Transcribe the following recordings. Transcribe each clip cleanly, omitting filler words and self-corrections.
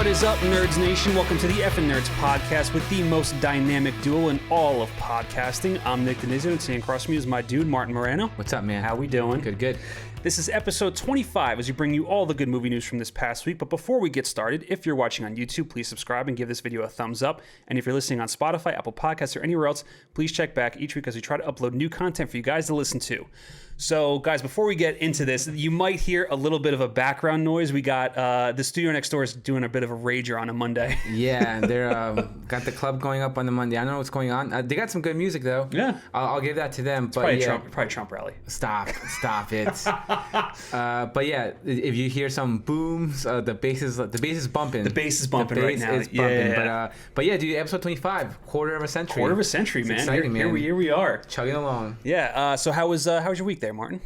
is up, Nerds Nation? Welcome to the Effin' Nerds podcast with the most dynamic duo in all of podcasting. I'm Nick Denizio, and sitting across from me is my dude, Martin Moreno. What's up, man? How we doing? Good. This is episode 25 as we bring you all the good movie news from this past week. But before we get started, if you're watching on YouTube, please subscribe and give this video a thumbs up. And if you're listening on Spotify, Apple Podcasts, or anywhere else, please check back each week as we try to upload new content for you guys to listen to. So, guys, before we get into this, you might hear a little bit of a background noise. We got the studio next door is doing a bit of a rager on a Monday. Yeah, they're got the club going up on the Monday. I don't know what's going on. They got some good music though. Yeah, I'll give that to them. It's but probably, yeah, probably a Trump rally. Stop it. But yeah, if you hear some booms, the bass is bumping. The bass is bumping right now. Is bumping. Yeah. But yeah, dude, episode 25, quarter of a century. Quarter of a century, man. Exciting, man. Here we are, chugging along. Yeah. So how was your week there, Martin?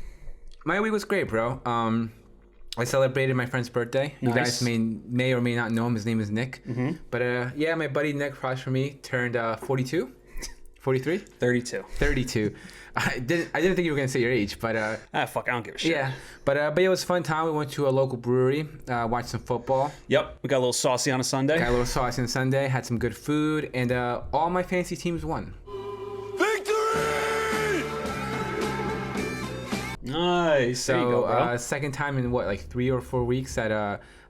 My week was great, bro. I celebrated my friend's birthday. Nice. You guys may or may not know him. His name is Nick. Mm-hmm. But yeah, my buddy Nick across from me turned 42, 43, 32. I didn't think you were gonna say your age, but fuck, I don't give a shit. Yeah, but it was a fun time. We went to a local brewery, watched some football. Yep, we got a little saucy on a Sunday. Had some good food, and all my fantasy teams won. Nice. So, there you go, bro. Second time in what, like 3 or 4 weeks that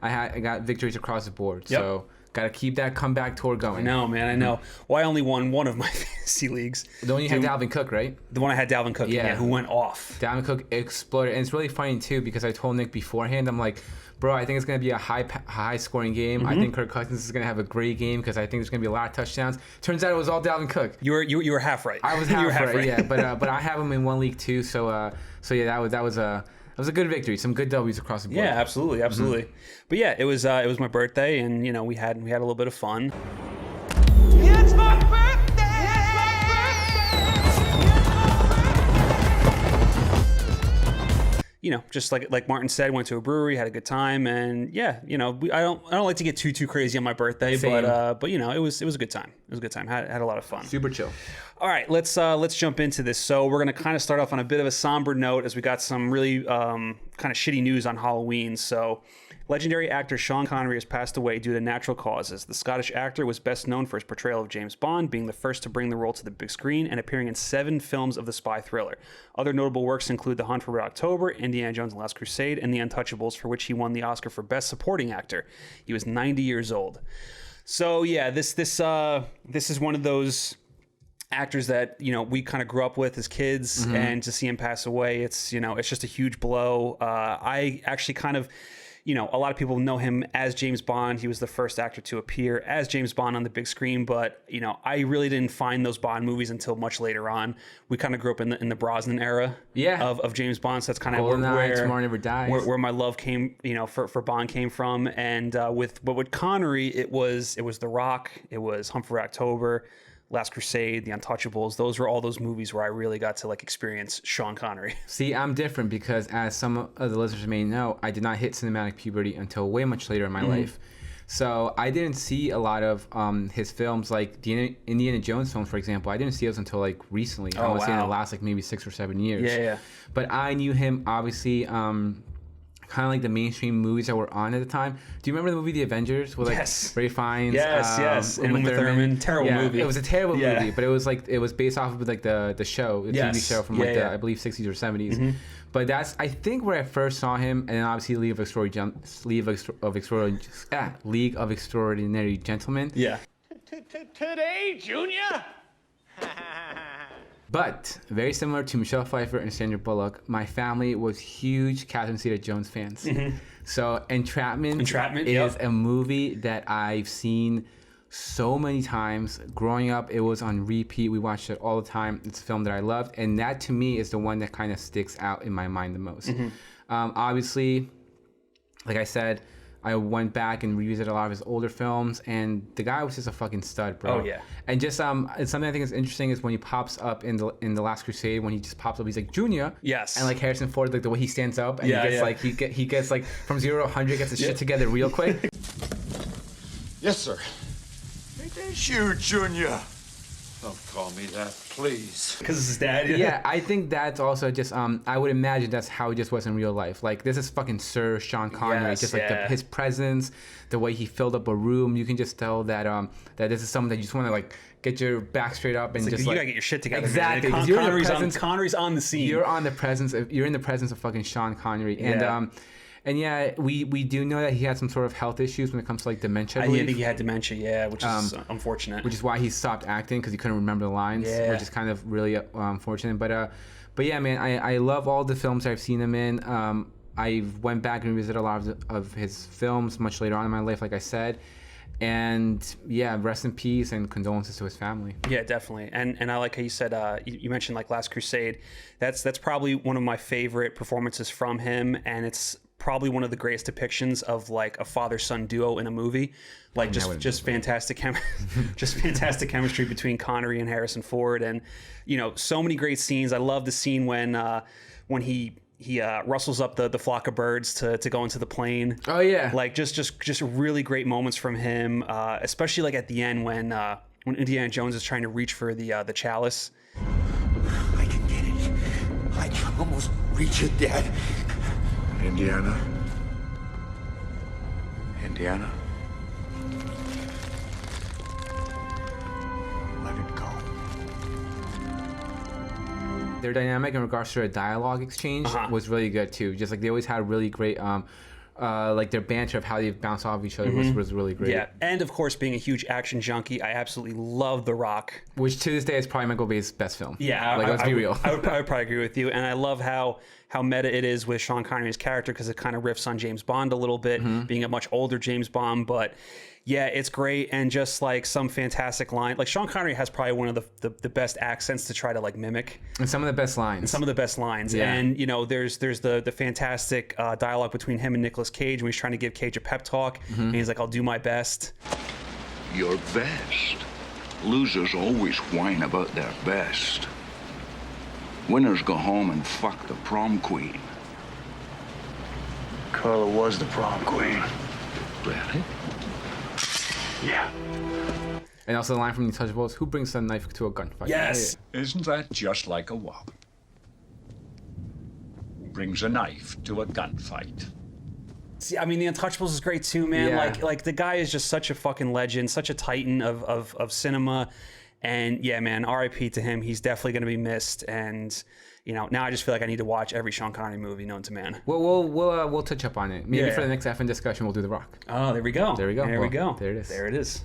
I got victories across the board. Yep. So got to keep that comeback tour going. I know, man. I know. Well, I only won one of my fantasy leagues. The one you had Dalvin Cook, right? The one I had Dalvin Cook, yeah, who went off. Dalvin Cook exploded, and it's really funny too because I told Nick beforehand, I'm like, bro, I think it's gonna be a high scoring game. Mm-hmm. I think Kirk Cousins is gonna have a great game because I think there's gonna be a lot of touchdowns. Turns out it was all Dalvin Cook. You were half right. I was half right. Yeah, but I have him in one league too. So yeah, that was a good victory. Some good W's across the board. Yeah, absolutely. Mm-hmm. But yeah, it was my birthday, and we had a little bit of fun. It's my birthday! Just like Martin said, went to a brewery, had a good time, and yeah, I don't like to get too crazy on my birthday, Same. but it was a good time. It was a good time. Had a lot of fun. Super chill. All right, let's jump into this. So we're gonna kind of start off on a bit of a somber note as we got some really kind of shitty news on Halloween. So, legendary actor Sean Connery has passed away due to natural causes. The Scottish actor was best known for his portrayal of James Bond, being the first to bring the role to the big screen and appearing in 7 films of the spy thriller. Other notable works include The Hunt for Red October, Indiana Jones and the Last Crusade, and The Untouchables, for which he won the Oscar for Best Supporting Actor. He was 90 years old. So yeah, this is one of those actors that we kind of grew up with as kids, mm-hmm. and to see him pass away, it's just a huge blow. I actually kind of, a lot of people know him as James Bond. He was the first actor to appear as James Bond on the big screen, but I really didn't find those Bond movies until much later on. We kind of grew up in the Brosnan era, of James Bond. So that's kind of where Tomorrow Never Dies, where my love came, for Bond came from. And with Connery, it was The Rock, it was Hunt for Red October, Last Crusade, The Untouchables. Those were all those movies where I really got to experience Sean Connery. See, I'm different because, as some of the listeners may know, I did not hit cinematic puberty until way much later in my life. So I didn't see a lot of his films, like the Indiana Jones films, for example. I didn't see those until recently. I would say in the last maybe 6 or 7 years. Yeah. But I knew him obviously. Kind of like the mainstream movies that were on at the time. Do you remember the movie The Avengers with Ray Fiennes? Yes. And Uma Thurman. Terrible movie. It was a terrible movie, but it was based off of the show, the TV show from I believe 60s or 70s. Mm-hmm. But that's I think where I first saw him, and then obviously League of Extraordinary Gentlemen. Yeah. Today, Junior. But very similar to Michelle Pfeiffer and Sandra Bullock, my family was huge Catherine Zeta-Jones fans. Mm-hmm. So Entrapment is a movie that I've seen so many times. Growing up, it was on repeat. We watched it all the time. It's a film that I loved. And that, to me, is the one that kind of sticks out in my mind the most. Mm-hmm. Obviously, like I said, I went back and revisited a lot of his older films, and the guy was just a fucking stud, bro. Oh yeah. And just something I think is interesting is when he pops up in the Last Crusade, when he just pops up, he's like Junior. Yes. And Harrison Ford, the way he stands up, and he gets from 0 to 100, gets his shit together real quick. Yes, sir. It is you, Junior. Don't call me that, please. Because it's his dad. Yeah, I think that's also just I would imagine that's how it just was in real life. Like, this is fucking Sir Sean Connery. Yes, just like his presence, the way he filled up a room, you can just tell that that this is someone that you just want to like get your back straight up and like, just you like, gotta get your shit together. Exactly. Man. Connery's on the scene. You're in the presence of fucking Sean Connery. And yeah, we do know that he had some sort of health issues when it comes to like dementia. I think he had dementia, yeah, which is unfortunate. Which is why he stopped acting, because he couldn't remember the lines, which is kind of really unfortunate. But yeah, man, I love all the films I've seen him in. I went back and revisited a lot of his films much later on in my life, like I said. And yeah, rest in peace and condolences to his family. Yeah, definitely. And I like how you said, you mentioned like Last Crusade. That's probably one of my favorite performances from him, and it's probably one of the greatest depictions of like a father-son duo in a movie. Like just fantastic fantastic chemistry between Connery and Harrison Ford, and so many great scenes. I love the scene when he rustles up the flock of birds to go into the plane. Oh yeah, like just really great moments from him, especially like at the end when Indiana Jones is trying to reach for the chalice. I can get it. I can almost reach it, Dad. Indiana? Let it go. Their dynamic in regards to their dialogue exchange was really good too. Just like they always had really great like their banter of how they bounce off each other was really great. Yeah, and of course, being a huge action junkie, I absolutely love The Rock. Which to this day is probably Michael Bay's best film. Yeah, like let's be real. I would probably agree with you, and I love how meta it is with Sean Connery's character, because it kind of riffs on James Bond a little bit, being a much older James Bond, but yeah, it's great, and just like some fantastic line. Like Sean Connery has probably one of the best accents to try to like mimic, and some of the best lines. Yeah. And there's the fantastic dialogue between him and Nicolas Cage when he's trying to give Cage a pep talk, and he's like, "I'll do my best." Your best. Losers always whine about their best. Winners go home and fuck the prom queen. Carla was the prom queen. Really? Yeah. And also the line from The Untouchables, who brings a knife to a gunfight? Yes. Isn't that just like a wop? Brings a knife to a gunfight. See, I mean, The Untouchables is great too, man. Yeah. Like the guy is just such a fucking legend, such a titan of cinema. And yeah, man, R.I.P. to him. He's definitely going to be missed. And now I just feel like I need to watch every Sean Connery movie known to man. We'll touch up on it. Maybe for the next FN discussion, we'll do The Rock. Oh, there we go. There we go. There it is. There it is.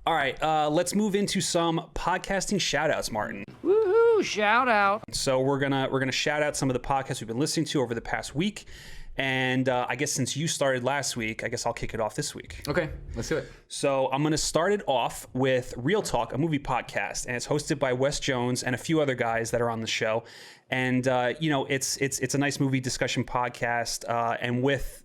All right, let's move into some podcasting shout-outs, Martin. Woohoo! Shout out. So we're gonna shout out some of the podcasts we've been listening to over the past week. And I guess since you started last week, I guess I'll kick it off this week. Okay, let's do it. So I'm going to start it off with Real Talk, a movie podcast, and it's hosted by Wes Jones and a few other guys that are on the show. And it's a nice movie discussion podcast. And with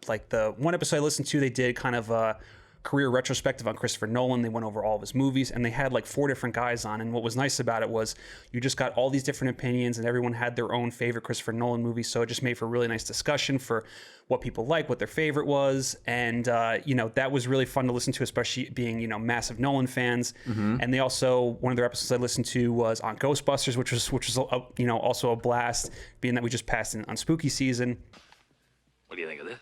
like the one episode I listened to, they did kind of a career retrospective on Christopher Nolan. They went over all of his movies, and they had like 4 different guys on. And what was nice about it was you just got all these different opinions, and everyone had their own favorite Christopher Nolan movie. So it just made for a really nice discussion for what people like, what their favorite was. And, that was really fun to listen to, especially being, massive Nolan fans. And they also, one of their episodes I listened to was on Ghostbusters, which was also a blast, being that we just passed in on spooky season. What do you think of this?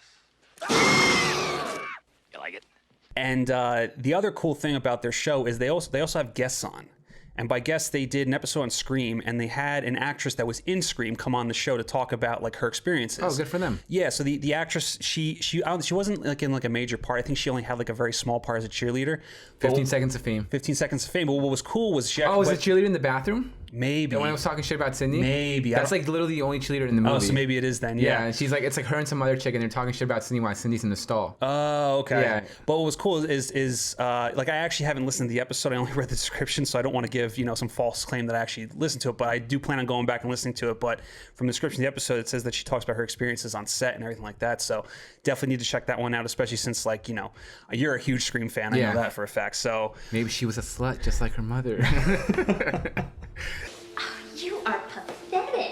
You like it? And the other cool thing about their show is they also have guests on. And by guests, they did an episode on Scream, and they had an actress that was in Scream come on the show to talk about like her experiences. Oh, good for them. Yeah. So the actress, she wasn't like in like a major part. I think she only had like a very small part as a cheerleader. 15 Seconds of Fame. 15 Seconds of Fame. But what was cool was she. Oh, was the cheerleader in the bathroom? Maybe. The one I was talking shit about Sydney? Maybe. That's like literally the only cheerleader in the movie. Oh, so maybe it is then. Yeah, and she's like, it's like her and some other chick, and they're talking shit about Sydney while Cindy's in the stall. Oh, okay. Yeah. But what was cool is like I actually haven't listened to the episode. I only read the description, so I don't want to give some false claim that I actually listened to it. But I do plan on going back and listening to it. But from the description of the episode, it says that she talks about her experiences on set and everything like that. So definitely need to check that one out, especially since like you're a huge Scream fan. I know that for a fact. So maybe she was a slut just like her mother. You are pathetic.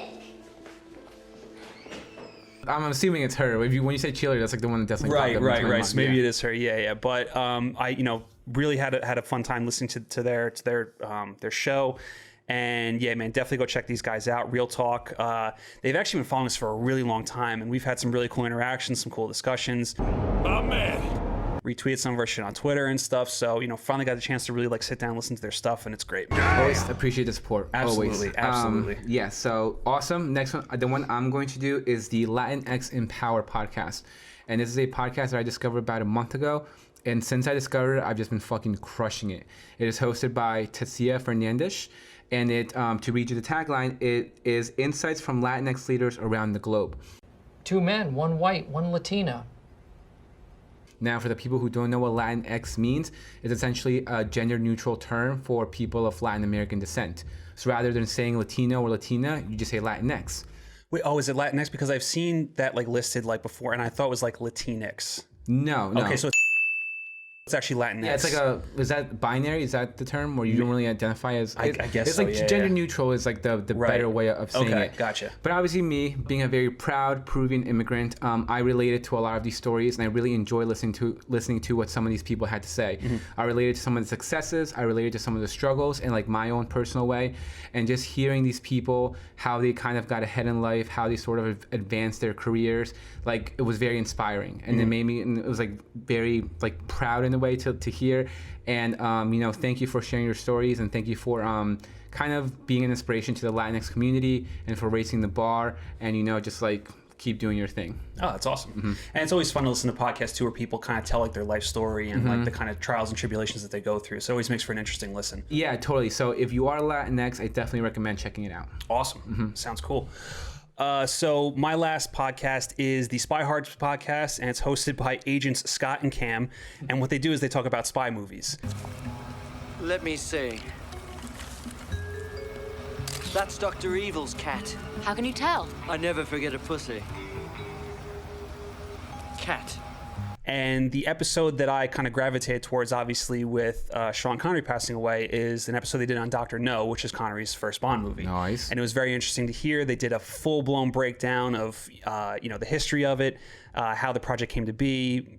I'm assuming it's her. When you say cheerleader, that's like the one that definitely right. So maybe it is her. Yeah. But really had a fun time listening to their show. And yeah, man, definitely go check these guys out. Real talk. They've actually been following us for a really long time, and we've had some really cool interactions, some cool discussions. My man. Retweeted some of our shit on Twitter and stuff. So, finally got the chance to really like sit down and listen to their stuff, and it's great. Always appreciate the support. Absolutely, Always. absolutely. Yeah, so awesome. Next one, the one I'm going to do is the Latinx Empower podcast. And this is a podcast that I discovered about a month ago. And since I discovered it, I've just been fucking crushing it. It is hosted by Tessia Fernandez. And it, to read you the tagline, it is insights from Latinx leaders around the globe. 2 men, 1 white, 1 Latina. Now, for the people who don't know what Latinx means, it's essentially a gender-neutral term for people of Latin American descent. So rather than saying Latino or Latina, you just say Latinx. Wait, is it Latinx? Because I've seen that like listed like before, and I thought it was like Latinx. No. Okay, so it's actually Latinx. Yeah, it's like is that binary? Is that the term where you don't really identify as? I guess it's so, like yeah, gender neutral is like the Right. better way of saying Okay, it. gotcha. But obviously, me being a very proud Peruvian immigrant, I related to a lot of these stories, and I really enjoy listening to what some of these people had to say. Mm-hmm. I related to some of the successes, I related to some of the struggles in like my own personal way, and just hearing these people how they kind of got ahead in life, how they sort of advanced their careers, like it was very inspiring, and it made me, and it was like very like proud in a way to hear. And thank you for sharing your stories, and thank you for kind of being an inspiration to the Latinx community, and for raising the bar, and just like keep doing your thing. Oh, that's awesome. And it's always fun to listen to podcasts too, where people kind of tell like their life story and like the kind of trials and tribulations that they go through. So it always makes for an interesting listen. Yeah, totally. So if you are Latinx, I definitely recommend checking it out. Awesome. Sounds cool. So my last podcast is the Spy Hards podcast, and it's hosted by agents Scott and Cam. And what they do is they talk about spy movies. Let me see. That's Dr. Evil's cat. How can you tell? I never forget a pussy. Cat. And the episode that I kind of gravitated towards, obviously, with Sean Connery passing away, is an episode they did on Dr. No, which is Connery's first Bond movie. Nice. And it was very interesting to hear. They did a full-blown breakdown of, the history of it, how the project came to be,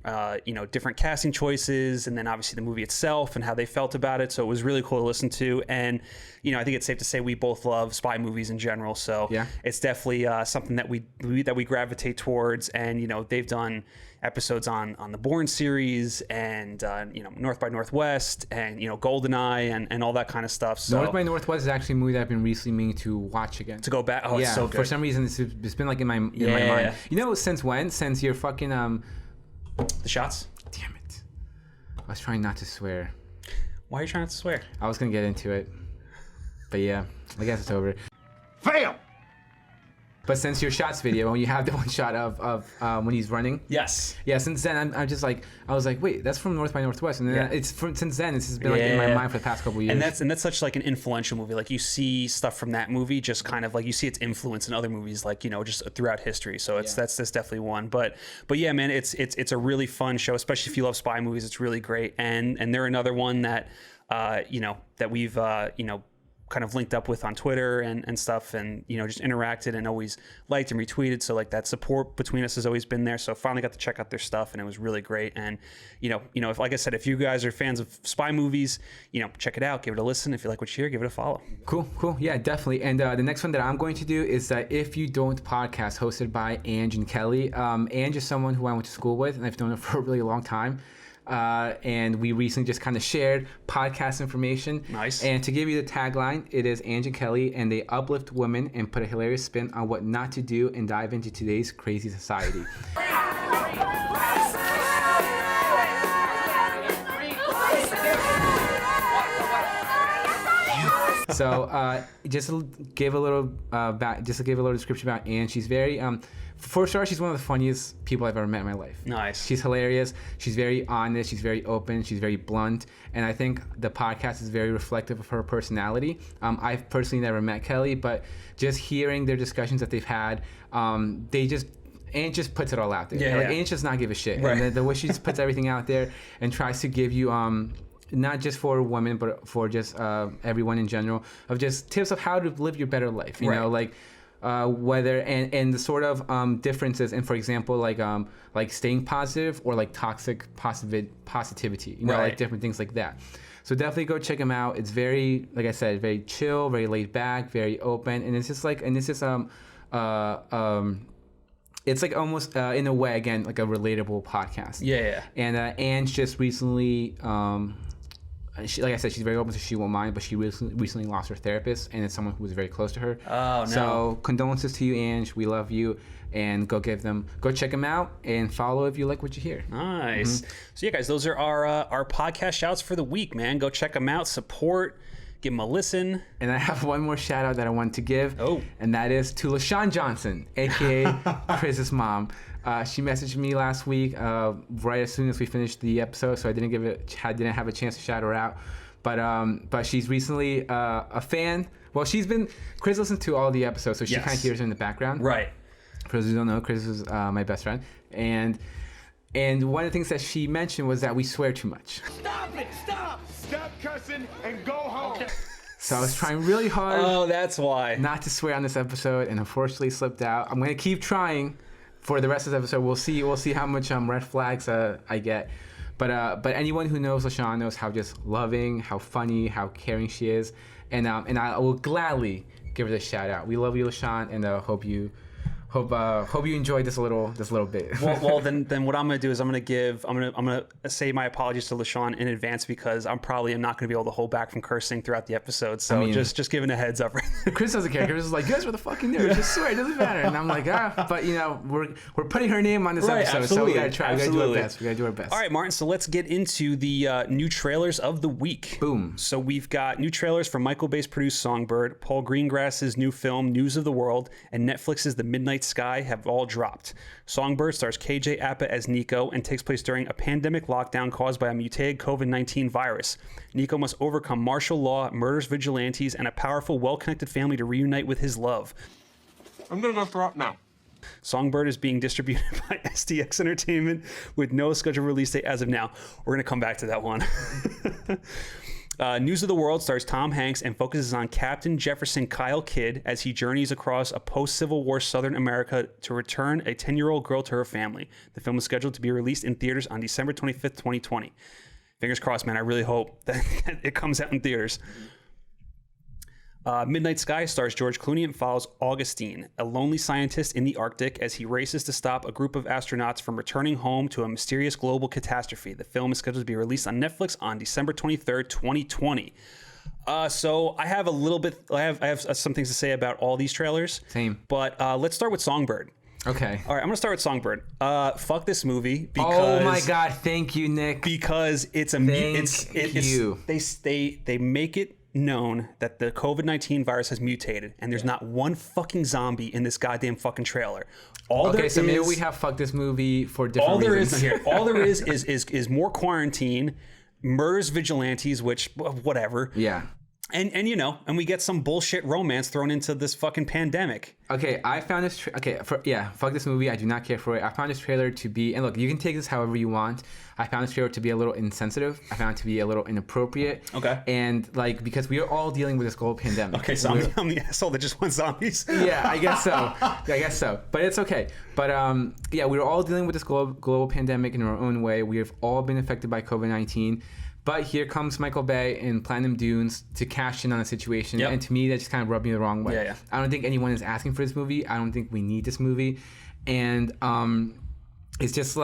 different casting choices, and then obviously the movie itself and how they felt about it. So it was really cool to listen to. And, I think it's safe to say we both love spy movies in general. So yeah, it's definitely something that we gravitate towards. And, they've done episodes on the Bourne series and North by Northwest and GoldenEye and all that kind of stuff. So North by Northwest is actually a movie that I've been recently meaning to watch again. To go back, yeah, it's so good. For some reason it's been like in my mind. Since when? Since you're fucking The Shots. Damn it! I was trying not to swear. Why are you trying not to swear? I was gonna get into it, but yeah, I guess it's over. Fail! But since your shots video, when you have the one shot of when he's running, yes, yeah. Since then, I'm just like, I was like, wait, that's from North by Northwest, and then since then, it's been like in my mind for the past couple of years. And that's such like an influential movie. Like you see stuff from that movie, just kind of like you see its influence in other movies, like just throughout history. So that's definitely one. But yeah, man, it's a really fun show, especially if you love spy movies. It's really great, and they're another one that that we've kind of linked up with on Twitter and stuff, and just interacted and always liked and retweeted. So like that support between us has always been there. So finally got to check out their stuff, and it was really great. And if, like I said, if you guys are fans of spy movies, check it out, give it a listen. If you like what you hear, give it a follow. Cool, yeah, definitely. And the next one that I'm going to do is that If You Don't podcast, hosted by Ange and Kelly. Ange is someone who I went to school with, and I've known her for a really long time. And we recently just kind of shared podcast information. Nice. And to give you the tagline, it is Ange and Kelly, and they uplift women and put a hilarious spin on what not to do and dive into today's crazy society. So just to give a little description about Anne. She's very for sure, she's one of the funniest people I've ever met in my life. Nice. She's hilarious. She's very honest. She's very open. She's very blunt. And I think the podcast is very reflective of her personality. I've personally never met Kelly, but just hearing their discussions that they've had, Anne just puts it all out there. Yeah, Anne does not give a shit. Right. And the way she just puts everything out there and tries to give you not just for women, but for just everyone in general, of just tips of how to live your better life. You know, like whether and the sort of differences in, for example, like staying positive or like toxic positivity, you know, like different things like that. So definitely go check him out. It's very, like I said, very chill, very laid back, very open, and it's just like, and this is it's like almost in a way, again, like a relatable podcast. Yeah. And Anne's just recently, like I said, she's very open, so she won't mind. But she recently lost her therapist, and it's someone who was very close to her. Oh no! So condolences to you, Ange. We love you, and go check them out, and follow if you like what you hear. Nice. So yeah, guys, those are our podcast shouts for the week, man. Go check them out, support, give them a listen. And I have one more shout out that I want to give. Oh. And that is to LaShawn Johnson, aka Chris's mom. She messaged me last week, right as soon as we finished the episode, so I didn't have a chance to shout her out. But she's recently a fan. Well, Chris listens to all the episodes, so she kind of hears her in the background. Right. For those who don't know, Chris is my best friend, and one of the things that she mentioned was that we swear too much. Stop it! Stop cussing and go home. Okay. So I was trying really hard. Oh, that's why. Not to swear on this episode, and unfortunately slipped out. I'm gonna keep trying for the rest of the episode. We'll see how much red flags I get. But anyone who knows LaShawn knows how just loving, how funny, how caring she is, and I will gladly give her the shout out. We love you, LaShawn, and hope you enjoyed this little bit. well, then what I'm gonna do is I'm gonna say my apologies to LaShawn in advance, because I'm probably not gonna be able to hold back from cursing throughout the episode. So just giving a heads up. Chris doesn't care. Chris is like, you guys were the fucking nerds. Just swear, it doesn't matter. And I'm like, but you know, we're putting her name on this episode, absolutely. So we gotta try. Absolutely. We gotta do our best. All right, Martin. So let's get into the new trailers of the week. Boom. So we've got new trailers from Michael Bay's produced Songbird, Paul Greengrass's new film News of the World, and Netflix's The Midnight Sky have all dropped. Songbird stars KJ Apa as Nico and takes place during a pandemic lockdown caused by a mutated COVID-19 virus. Nico must overcome martial law, murders vigilantes, and a powerful, well-connected family to reunite with his love. I'm gonna go throw up now. Songbird is being distributed by SDX Entertainment with no scheduled release date as of now. We're going to come back to that one. News of the World stars Tom Hanks and focuses on Captain Jefferson Kyle Kidd as he journeys across a post-Civil War Southern America to return a 10-year-old girl to her family. The film is scheduled to be released in theaters on December 25th, 2020. Fingers crossed, man. I really hope that it comes out in theaters. Midnight Sky stars George Clooney and follows Augustine, a lonely scientist in the Arctic, as he races to stop a group of astronauts from returning home to a mysterious global catastrophe. The film is scheduled to be released on Netflix on December 23rd, 2020. So I have I have some things to say about all these trailers. Same. But let's start with Songbird. Okay. All right, I'm gonna start with Songbird. Fuck this movie because. Oh my God! Thank you, Nick. Because it's a. They make it known that the COVID-19 virus has mutated, and there's not one fucking zombie in this goddamn fucking trailer. Maybe we have fucked this movie for different reasons. All there is more quarantine, murders vigilantes, which whatever. Yeah. And we get some bullshit romance thrown into this fucking pandemic. Okay, I found this. Fuck this movie. I do not care for it. I found this trailer to be, and look, you can take this however you want. I found this trailer to be a little insensitive. I found it to be a little inappropriate. Okay. And because we are all dealing with this global pandemic. Okay, so I'm the asshole that just wants zombies. Yeah, I guess so. But it's okay. But we're all dealing with this global pandemic in our own way. We have all been affected by COVID-19. But here comes Michael Bay in Platinum Dunes to cash in on the situation. Yep. And to me, that just kind of rubbed me the wrong way. Yeah. I don't think anyone is asking for this movie. I don't think we need this movie. And it's just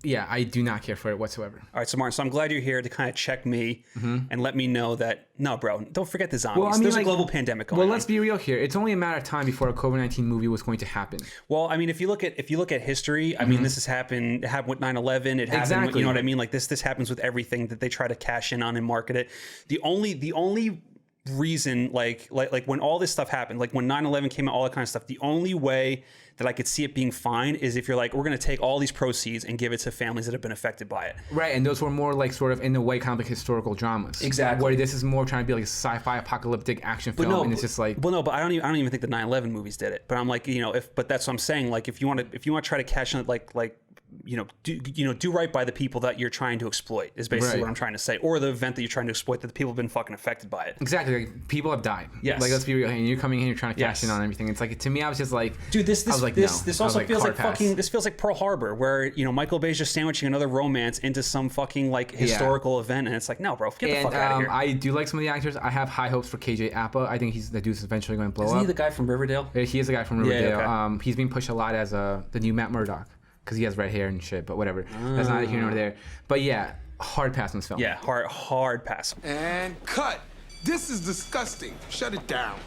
I do not care for it whatsoever. All right, so Martin, I'm glad you're here to kind of check me and let me know that, no, bro, don't forget the zombies. Well, there's a global pandemic going on. Well, let's be real here. It's only a matter of time before a COVID-19 movie was going to happen. Well, I mean, if you look at history, I mean, this has happened. It happened with 9/11. It happened with, you know what I mean? Like this happens with everything that they try to cash in on and market it. The only reason, like when all this stuff happened, like when 9/11 came out, all that kind of stuff, the only way that I could see it being fine is if you're like, we're going to take all these proceeds and give it to families that have been affected by it. Right, and those were more like sort of in a way kind of like historical dramas. Exactly. Where this is more trying to be like a sci-fi apocalyptic action film, and it's just like. Well, no, but I don't even think the 9/11 movies did it. But I'm like, but that's what I'm saying. Like, if you want to try to cash in, like do right by the people that you're trying to exploit is basically what I'm trying to say, or the event that you're trying to exploit that the people have been fucking affected by it. Exactly. Like, people have died. Yes. Like, let's be real. And you're coming in, you're trying to cash in on everything. It's like, to me, I was just like, dude, this also feels like pass. this feels like Pearl Harbor, where Michael Bay's just sandwiching another romance into some fucking like historical event, and it's like, no, bro, get the fuck out of here. I do like some of the actors. I have high hopes for KJ Apa. I think the dude's eventually going to blow up. Isn't he the guy from Riverdale? He is the guy from Riverdale. Yeah, okay. He's being pushed a lot as the new Matt Murdock because he has red hair and shit. But whatever, that's neither here nor there. But yeah, hard pass on this film. Yeah, hard pass. And cut. This is disgusting. Shut it down.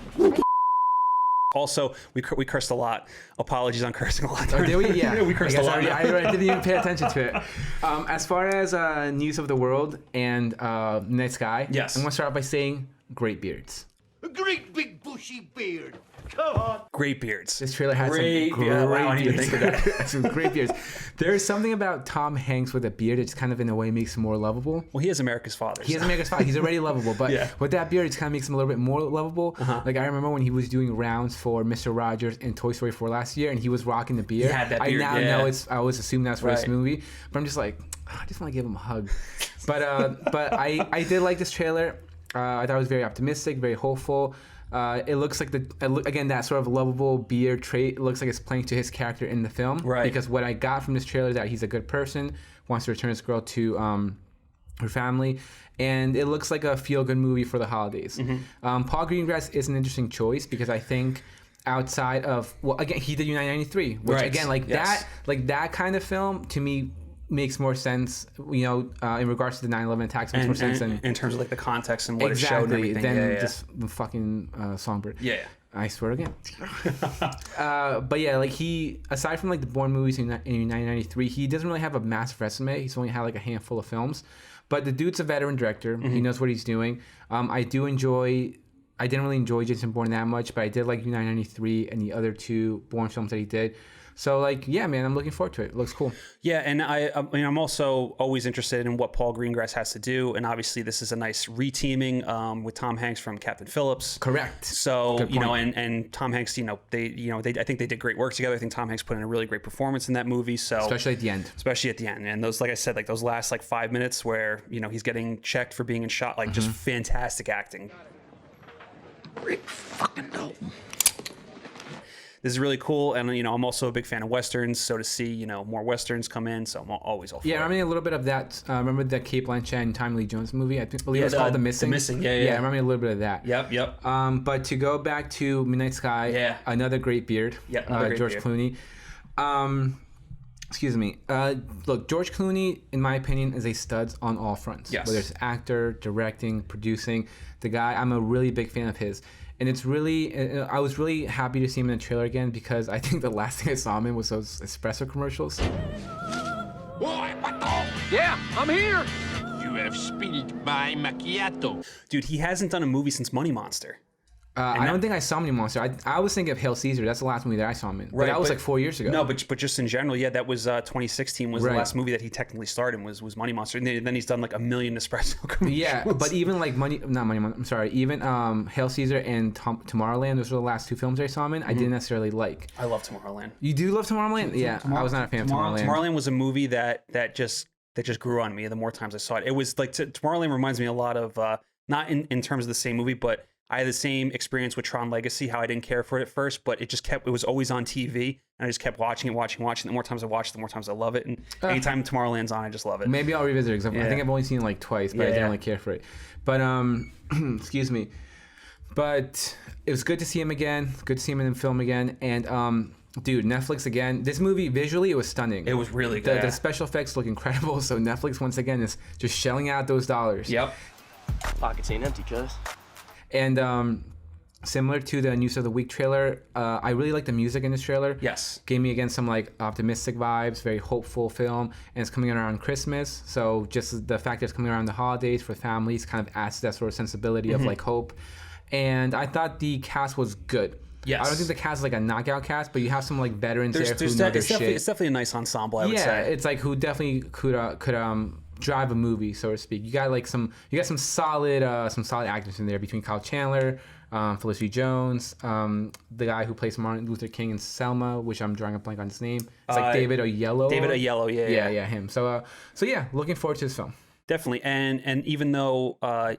Also, we cursed a lot. Apologies on cursing a lot. Oh, did we? Yeah. We cursed a lot. I didn't even pay attention to it. As far as news of the world and Night Sky, yes. I'm going to start off by saying great beards. A great big bushy beard. Come on. Great beards. This trailer has some great beards. Some great beards. There's something about Tom Hanks with a beard that just kind of in a way makes him more lovable. Well, he is America's father. He is America's father. He's already lovable, but with that beard, it kind of makes him a little bit more lovable. Like, I remember when he was doing rounds for Mr. Rogers in Toy Story 4 last year, and he was rocking the beard. He had that beard, I now know I always assumed that's for this movie, but I'm just like, I just want to give him a hug. But I did like this trailer. I thought it was very optimistic, very hopeful. It looks like again that sort of lovable beard trait. It looks like it's playing to his character in the film. Right. Because what I got from this trailer is that he's a good person, wants to return his girl to her family, and it looks like a feel-good movie for the holidays. Paul Greengrass is an interesting choice because I think outside of again he did United 93, which again that kind of film to me makes more sense, in regards to the 9/11 attacks. Makes more sense in terms of like the context and what it showed and everything. Than just the fucking Songbird. Yeah. I swear again. But yeah, like he, aside from like the Bourne movies in 1993, he doesn't really have a massive resume. He's only had like a handful of films. But the dude's a veteran director. He knows what he's doing. I didn't really enjoy Jason Bourne that much, but I did like 1993 and the other two Bourne films that he did. So, like, yeah, man, I'm looking forward to it. It looks cool. Yeah, and I'm also always interested in what Paul Greengrass has to do, and obviously this is a nice reteaming with Tom Hanks from Captain Phillips. Correct. So, and Tom Hanks, I think they did great work together. I think Tom Hanks put in a really great performance in that movie. So especially at the end. And those, like I said, like those last 5 minutes where he's getting checked for being in shot, like just fantastic acting. Rick fucking Dalton. This is really cool, and I'm also a big fan of westerns. So to see more westerns come in, so I'm always all for it. Yeah, I mean a little bit of that. Remember that Cate Blanchett and Tommy Lee Jones movie? I believe it's called The Missing. The Missing, yeah. I remember a little bit of that. Yep. But to go back to Midnight Sky, another great beard. Yeah, George Clooney. Excuse me. Look, George Clooney, in my opinion, is a stud on all fronts. Yes. Whether it's actor, directing, producing, the guy. I'm a really big fan of his. And it's really, I was really happy to see him in the trailer again because I think the last thing I saw him in was those espresso commercials. Yeah, I'm here. You have spilled my macchiato. Dude, he hasn't done a movie since Money Monster. I don't think I saw him in Monster. I was thinking of Hail Caesar. That's the last movie that I saw him in. But that was like 4 years ago. No, but just in general, yeah, that was 2016 was the last movie that he technically starred in was Money Monster. And then he's done like a million espresso commercials. Yeah, but even like even Hail Caesar and Tomorrowland, those were the last two films I saw him in. I didn't necessarily like. I love Tomorrowland. You do love Tomorrowland? Yeah, I was not a fan of Tomorrowland. Tomorrowland was a movie that just grew on me the more times I saw it. It was like Tomorrowland reminds me a lot of not in terms of the same movie, but I had the same experience with Tron Legacy, how I didn't care for it at first, but it was always on TV, and I just kept watching it. The more times I watch it, the more times I love it, and anytime Tomorrowland's on, I just love it. Maybe I'll revisit it, because I think I've only seen it like twice, but I didn't really care for it. But, excuse me. But it was good to see him again, good to see him in the film again, and, dude, Netflix again. This movie, visually, it was stunning. It was really good. The special effects look incredible, so Netflix, once again, is just shelling out those dollars. Yep. Pockets ain't empty, cuz. And similar to the News of the Week trailer, I really like the music in this trailer. Yes. Gave me, again, some like optimistic vibes, very hopeful film, and it's coming out around Christmas. So just the fact that it's coming around the holidays for families kind of adds to that sort of sensibility of like hope. And I thought the cast was good. Yes. I don't think the cast is like a knockout cast, but you have some like veterans there who know their shit. It's definitely a nice ensemble, I would say. Yeah, it's like who definitely could drive a movie, so to speak. You got some solid actors in there between Kyle Chandler, Felicity Jones, the guy who plays Martin Luther King in Selma, which I'm drawing a blank on his name. It's like David Oyelowo. David Oyelowo, yeah, him. So yeah, looking forward to this film. Definitely, and even though I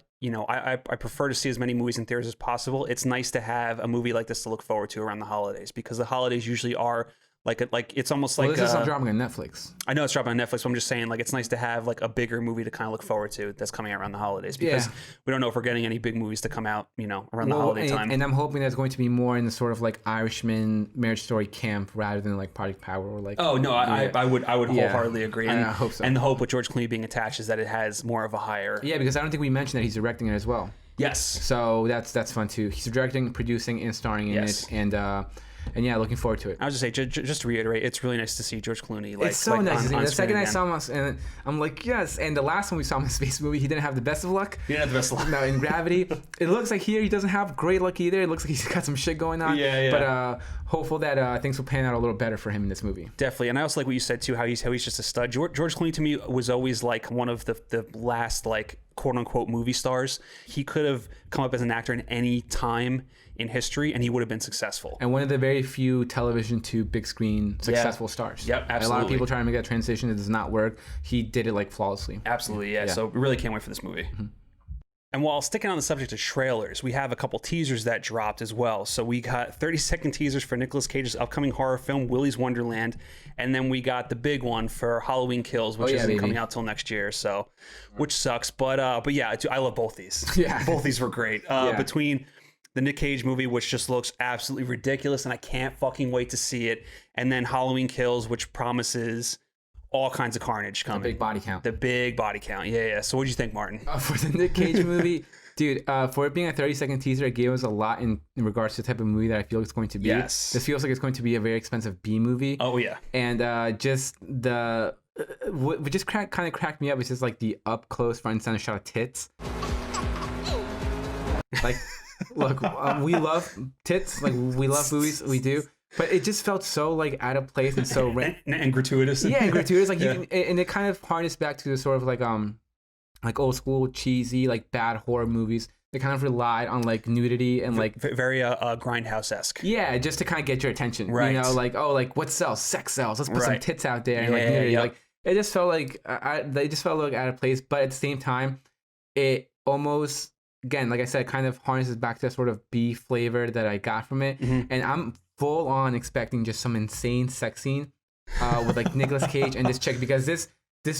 prefer to see as many movies in theaters as possible, it's nice to have a movie like this to look forward to around the holidays, because the holidays usually are like it's almost like this is dropping on Netflix. I know it's dropping on Netflix, but I'm just saying, like, it's nice to have like a bigger movie to kind of look forward to that's coming out around the holidays, because we don't know if we're getting any big movies to come out, around the holiday time. And I'm hoping that's going to be more in the sort of like Irishman, Marriage Story camp rather than like Project Power or like. Oh no, I would wholeheartedly agree. And I hope so. And the hope with George Clooney being attached is that it has more of a higher. Yeah, because I don't think we mentioned that he's directing it as well. Yes. So that's fun too. He's directing, producing, and starring in it, and yeah, looking forward to it. I was just say, just to reiterate, it's really nice to see George Clooney. Like, it's so nice to see him. The second I saw him, and I'm like, yes. And the last one we saw him in a space movie, he didn't have the best of luck. He didn't have the best of luck. No, in Gravity. It looks like here he doesn't have great luck either. It looks like he's got some shit going on. Yeah. But hopeful that things will pan out a little better for him in this movie. Definitely. And I also like what you said too, how he's just a stud. George Clooney to me was always like one of the last like quote unquote movie stars. He could have come up as an actor in any time in history and he would have been successful. And one of the very few television to big screen successful stars. Yep, absolutely. A lot of people trying to make that transition, it does not work. He did it like flawlessly. Absolutely, yeah. So we really can't wait for this movie. Mm-hmm. And while sticking on the subject of trailers, we have a couple teasers that dropped as well. So we got 30-second teasers for Nicolas Cage's upcoming horror film, Willy's Wonderland. And then we got the big one for Halloween Kills, which isn't coming out till next year. So, which sucks. But yeah, I love both these. Yeah. Both these were great. Between the Nick Cage movie, which just looks absolutely ridiculous, and I can't fucking wait to see it. And then Halloween Kills, which promises all kinds of carnage coming. The big body count. The big body count. Yeah. So what do you think, Martin? For the Nick Cage movie, dude, for it being a 30-second teaser, it gave us a lot in regards to the type of movie that I feel it's going to be. Yes. This feels like it's going to be a very expensive B movie. Oh, yeah. And just the... what just kind of cracked me up is just like the up-close front and center shot of tits. Like, look, we love tits. Like, we love boobies. We do. But it just felt so like out of place and so and gratuitous. Yeah, and gratuitous. Like and it kind of harnessed back to the sort of like old school cheesy like bad horror movies. They kind of relied on like nudity and like very Grindhouse-esque. Yeah, just to kind of get your attention. Right. You know, like like what sells? Sex sells. Let's put some tits out there and like nudity. Like it just felt like they just felt like out of place. But at the same time, it almost again, like I said, kind of harnesses back to the sort of B flavor that I got from it. Mm-hmm. And I'm full on expecting just some insane sex scene with like Nicolas Cage and this chick, because this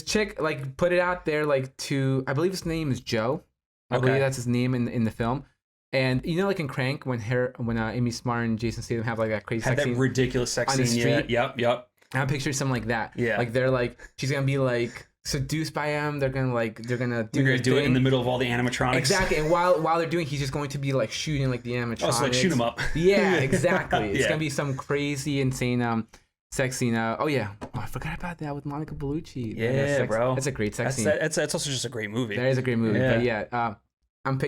chick like put it out there like to, I believe his name is Joe. I believe that's his name in the film. And you know, like in Crank, when Amy Smart and Jason Statham have like that crazy sex scene, ridiculous sex scene on the street. Yep. I'm picturing something like that. Yeah. Like they're like, she's gonna be like seduced by him. They're gonna do it in the middle of all the animatronics. Exactly. And while they're doing, he's just going to be like shooting like the animatronics. Oh, so like shoot him up. Yeah, exactly. It's gonna be some crazy, insane sex scene. I forgot about that with Monica Bellucci. Yeah, bro. That's a great sex scene. That's also just a great movie. That is a great movie. Yeah. But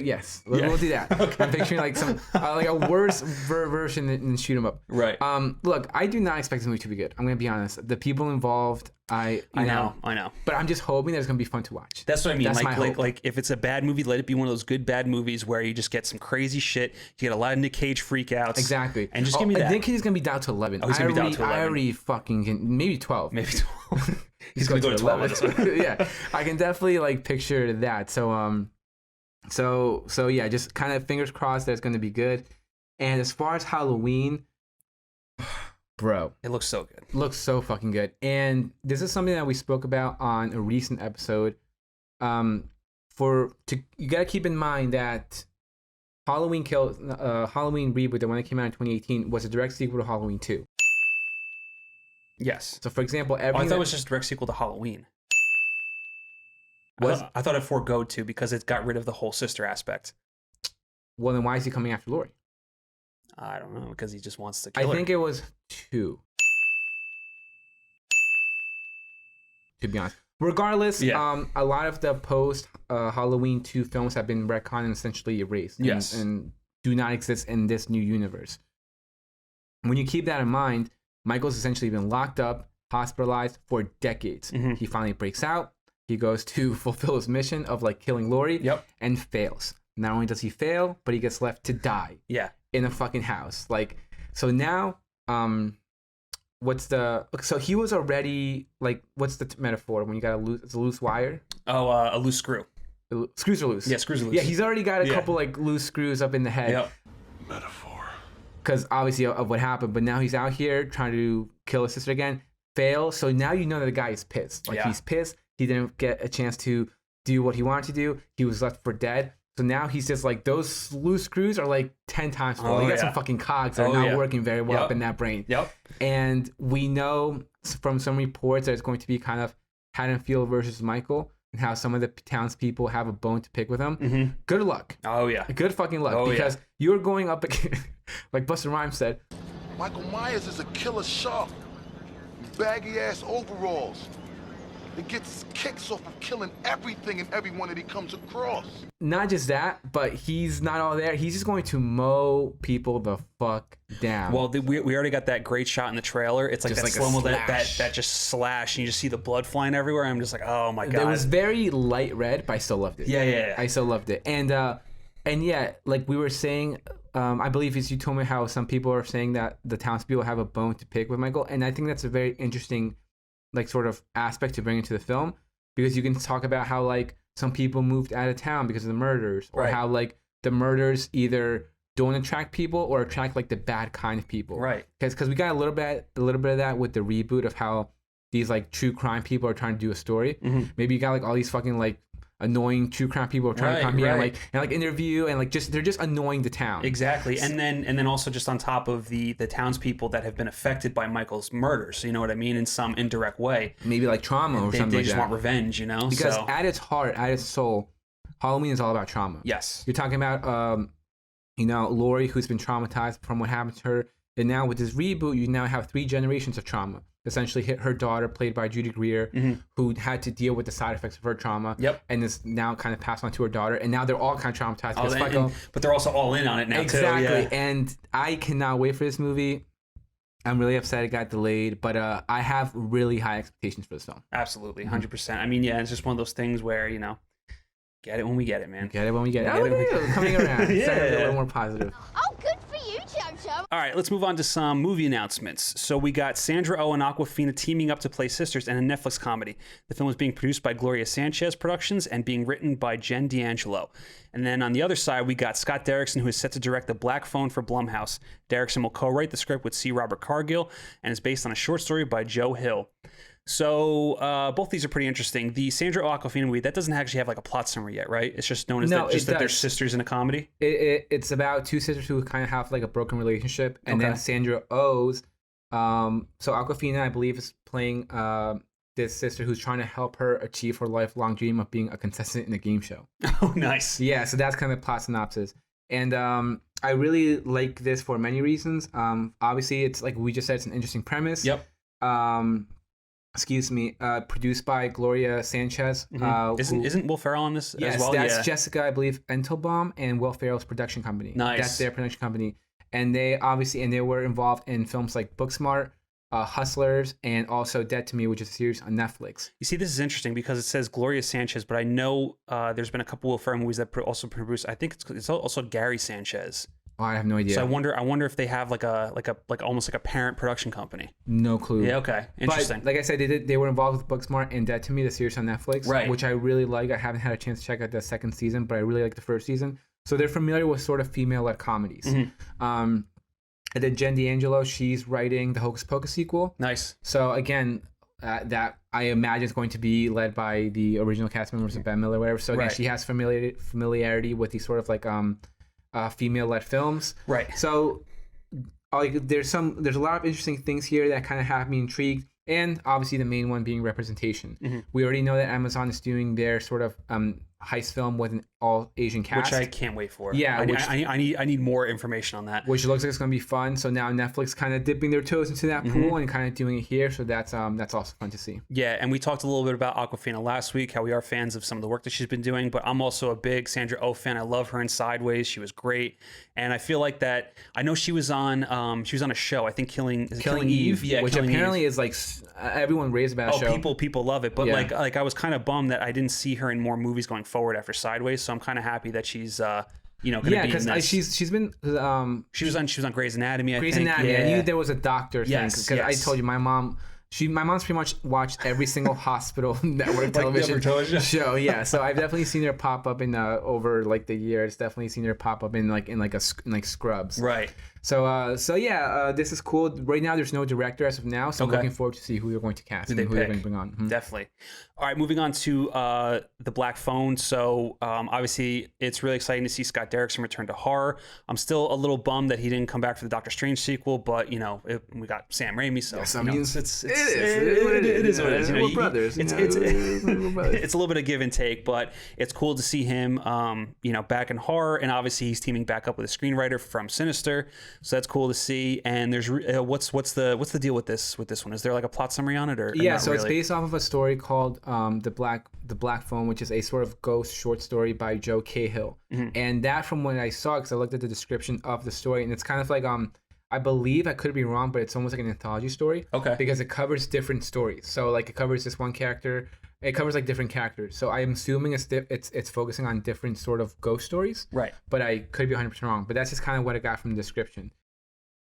we'll do that. Okay. I'm picturing like some like a worse version than shoot 'em up. Right. Look, I do not expect this movie to be good. I'm gonna be honest. The people involved, I know. But I'm just hoping that it's gonna be fun to watch. That's what I mean. That's like if it's a bad movie, let it be one of those good bad movies where you just get some crazy shit. You get a lot of Nick Cage freakouts. Exactly. And just give me that. Nick Cage is gonna be down to 11. Oh, he's gonna be down to 11. I already fucking can, maybe 12. Maybe 12. he's gonna go to 12. Yeah, I can definitely like picture that. So yeah, just kind of fingers crossed that it's gonna be good. And as far as Halloween, bro, it looks so good. Looks so fucking good. And this is something that we spoke about on a recent episode. You gotta keep in mind that Halloween reboot, the one that came out in 2018, was a direct sequel to Halloween 2. Yes. So for example, I thought it was just a direct sequel to Halloween. I thought it forgoed to because it got rid of the whole sister aspect. Well, then why is he coming after Laurie? I don't know, because he just wants to kill her. I think it was 2. To be honest. Regardless, a lot of the post Halloween 2 films have been retconned and essentially erased. And do not exist in this new universe. When you keep that in mind, Michael's essentially been locked up, hospitalized for decades. Mm-hmm. He finally breaks out. He goes to fulfill his mission of like killing Lori. Yep. And fails. Not only does he fail, but he gets left to die. Yeah. In a fucking house. Like, so now, so he was already like, what's the metaphor when you got it's a loose wire? Oh, a loose screw. Screws are loose. Yeah, screws are loose. Yeah, he's already got a couple like loose screws up in the head. Yep. Metaphor. Because obviously of what happened, but now he's out here trying to kill his sister again. Fail. So now you know that the guy is pissed. Like he's pissed. He didn't get a chance to do what he wanted to do. He was left for dead. So now he's just like, those loose screws are like 10 times full. He got some fucking cogs that are not working very well up in that brain. Yep. And we know from some reports that it's going to be kind of Haddonfield versus Michael, and how some of the townspeople have a bone to pick with him. Mm-hmm. Good luck. Oh, yeah. Good fucking luck. Because you're going up against, like Busta Rhymes said, Michael Myers is a killer shark. Baggy ass overalls. It gets kicks off of killing everything and everyone that he comes across. Not just that, but he's not all there. He's just going to mow people the fuck down. Well, we already got that great shot in the trailer. It's like just that like slow-mo that just slash, and you just see the blood flying everywhere. I'm just like, oh my god. It was very light red, but I still loved it. Yeah. I still loved it. And yeah, like we were saying, I believe as you told me how some people are saying that the townspeople have a bone to pick with Michael, and I think that's a very interesting like sort of aspect to bring into the film, because you can talk about how like some people moved out of town because of the murders, or how like the murders either don't attract people or attract like the bad kind of people, right? Because we got a little bit of that with the reboot of how these like true crime people are trying to do a story. Mm-hmm. Maybe you got like all these fucking like annoying true crime people trying to come here and like interview and like they're just annoying the town. Exactly. And then also just on top of the townspeople that have been affected by Michael's murder. So you know what I mean? In some indirect way. Maybe like trauma or something. They just want revenge, you know? Because at its heart, at its soul, Halloween is all about trauma. Yes. You're talking about Lori, who's been traumatized from what happened to her. And now with this reboot, you now have 3 generations of trauma. Essentially hit her daughter, played by Judy Greer, who had to deal with the side effects of her trauma. Yep. And is now kind of passed on to her daughter. And now they're all kind of traumatized. But they're also all in on it now, exactly. too. Yeah. And I cannot wait for this movie. I'm really upset it got delayed, but I have really high expectations for this film. Absolutely, 100%. I mean, yeah, it's just one of those things where, you know, get it when we get it, man. Get it when we get it. Coming around. Yeah. A little more positive. Oh, good for you, Jojo. All right, let's move on to some movie announcements. So we got Sandra Oh and Awkwafina teaming up to play sisters in a Netflix comedy. The film is being produced by Gloria Sanchez Productions and being written by Jen D'Angelo. And then on the other side, we got Scott Derrickson, who is set to direct The Black Phone for Blumhouse. Derrickson will co-write the script with C. Robert Cargill and is based on a short story by Joe Hill. So both these are pretty interesting. The Sandra Oh Awkwafina movie, that doesn't actually have like a plot summary yet, right? It's just known as that they're sisters in a comedy. It's about 2 sisters who kind of have like a broken relationship, and then Sandra Oh's. So Awkwafina, I believe, is playing this sister who's trying to help her achieve her lifelong dream of being a contestant in a game show. Oh, nice. Yeah, so that's kind of the plot synopsis. And I really like this for many reasons. Obviously, it's like we just said, it's an interesting premise. Yep. Produced by Gloria Sanchez. Isn't Will Ferrell on this as well? Yes, that's Jessica, I believe, Entelbaum and Will Ferrell's production company. Nice. That's their production company. And they were involved in films like Booksmart, Hustlers, and also Dead to Me, which is a series on Netflix. You see, this is interesting because it says Gloria Sanchez, but I know there's been a couple Will Ferrell movies that also produced. I think it's also Gary Sanchez. Oh, I have no idea. So I wonder if they have like almost like a parent production company. No clue. Yeah, okay. Interesting. But like I said, they were involved with Booksmart and Dead to Me, the series on Netflix, right? Which I really like. I haven't had a chance to check out the second season, but I really like the first season. So they're familiar with sort of female-led comedies. Mm-hmm. And then Jen D'Angelo, she's writing the Hocus Pocus sequel. Nice. So again, that I imagine is going to be led by the original cast members of Ben Miller, or whatever. So again, she has familiarity with these sort of like female-led films. Right. So like there's a lot of interesting things here that kind of have me intrigued, and obviously the main one being representation. Mm-hmm. We already know that Amazon is doing their sort of heist film with an all Asian cast, which I can't wait for. Yeah, I need more information on that. Which looks like it's going to be fun. So now Netflix kind of dipping their toes into that pool and kind of doing it here. So that's also fun to see. Yeah, and we talked a little bit about Awkwafina last week, how we are fans of some of the work that she's been doing, but I'm also a big Sandra Oh fan. I love her in Sideways. She was great. And I feel like that, I know she was on a show, I think Killing Eve? Yeah, which Killing apparently Eve. is like everyone raves about that show. People love it, but like I was kind of bummed that I didn't see her in more movies going forward after Sideways, so I'm kind of happy that she's gonna be in this. she's been she was on Grey's Anatomy. Grey's Anatomy. I knew there was a doctor thing because I told you my mom's pretty much watched every single hospital network television show. Yeah, so I've definitely seen her pop up in over like the years. Definitely seen her pop up in Scrubs. Right. So this is cool. Right now, there's no director as of now, so I'm looking forward to see who they're going to cast and who they're going to bring on. Definitely. All right, moving on to The Black Phone. So obviously, it's really exciting to see Scott Derrickson return to horror. I'm still a little bummed that he didn't come back for the Doctor Strange sequel, but we got Sam Raimi, so yes, I mean, it is what it is. We're brothers. It's a little bit of give and take, but it's cool to see him back in horror, and obviously he's teaming back up with a screenwriter from Sinister. So that's cool to see. And there's what's the deal with this one? Is there like a plot summary on it, or yeah? So really? It's based off of a story called The Black Phone, which is a sort of ghost short story by Joe Cahill. And that, from what I saw, because I looked at the description of the story, and it's kind of like I believe, I could be wrong, but it's almost like an anthology story. Okay. Because it covers different stories. So like it covers this one character. It covers like different characters. So I'm assuming it's focusing on different sort of ghost stories. Right. But I could be 100% wrong. But that's just kind of what I got from the description.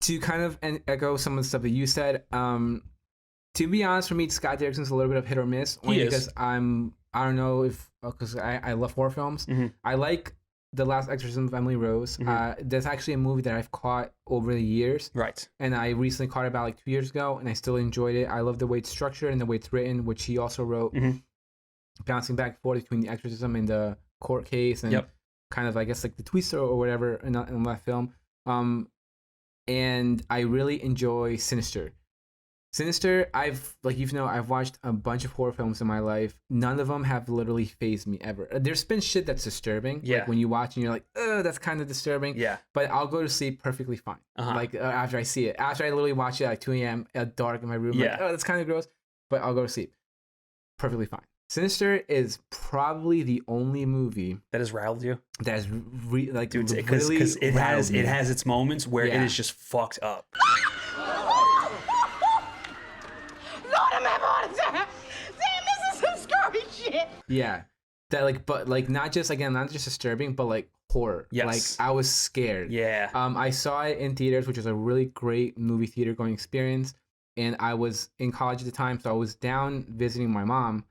To kind of echo some of the stuff that you said, to be honest, for me, Scott Derrickson's a little bit of hit or miss. Only because I don't know if, because I love horror films. I like The Last Exorcism of Emily Rose. There's actually a movie that I've caught over the years. Right. And I recently caught it about like 2 years ago, and I still enjoyed it. I love the way it's structured and the way it's written, which he also wrote. Bouncing back and forth between the exorcism and the court case and kind of, I guess, like the twist or whatever in that film. And I really enjoy Sinister. I've watched a bunch of horror films in my life. None of them have literally fazed me ever. There's been shit that's disturbing. Yeah. Like when you watch and you're like, that's kind of disturbing. Yeah. But I'll go to sleep perfectly fine. After I see it. After I literally watch it at 2 a.m. dark in my room. Yeah. Like, that's kind of gross. But I'll go to sleep perfectly fine. Sinister is probably the only movie that has riled you. That has because it has its moments where it is just fucked up. Sam, this is some scary shit. Yeah, that not just disturbing, but like horror. Yes. Like I was scared. Yeah. I saw it in theaters, which was a really great movie theater going experience. And I was in college at the time, so I was down visiting my mom.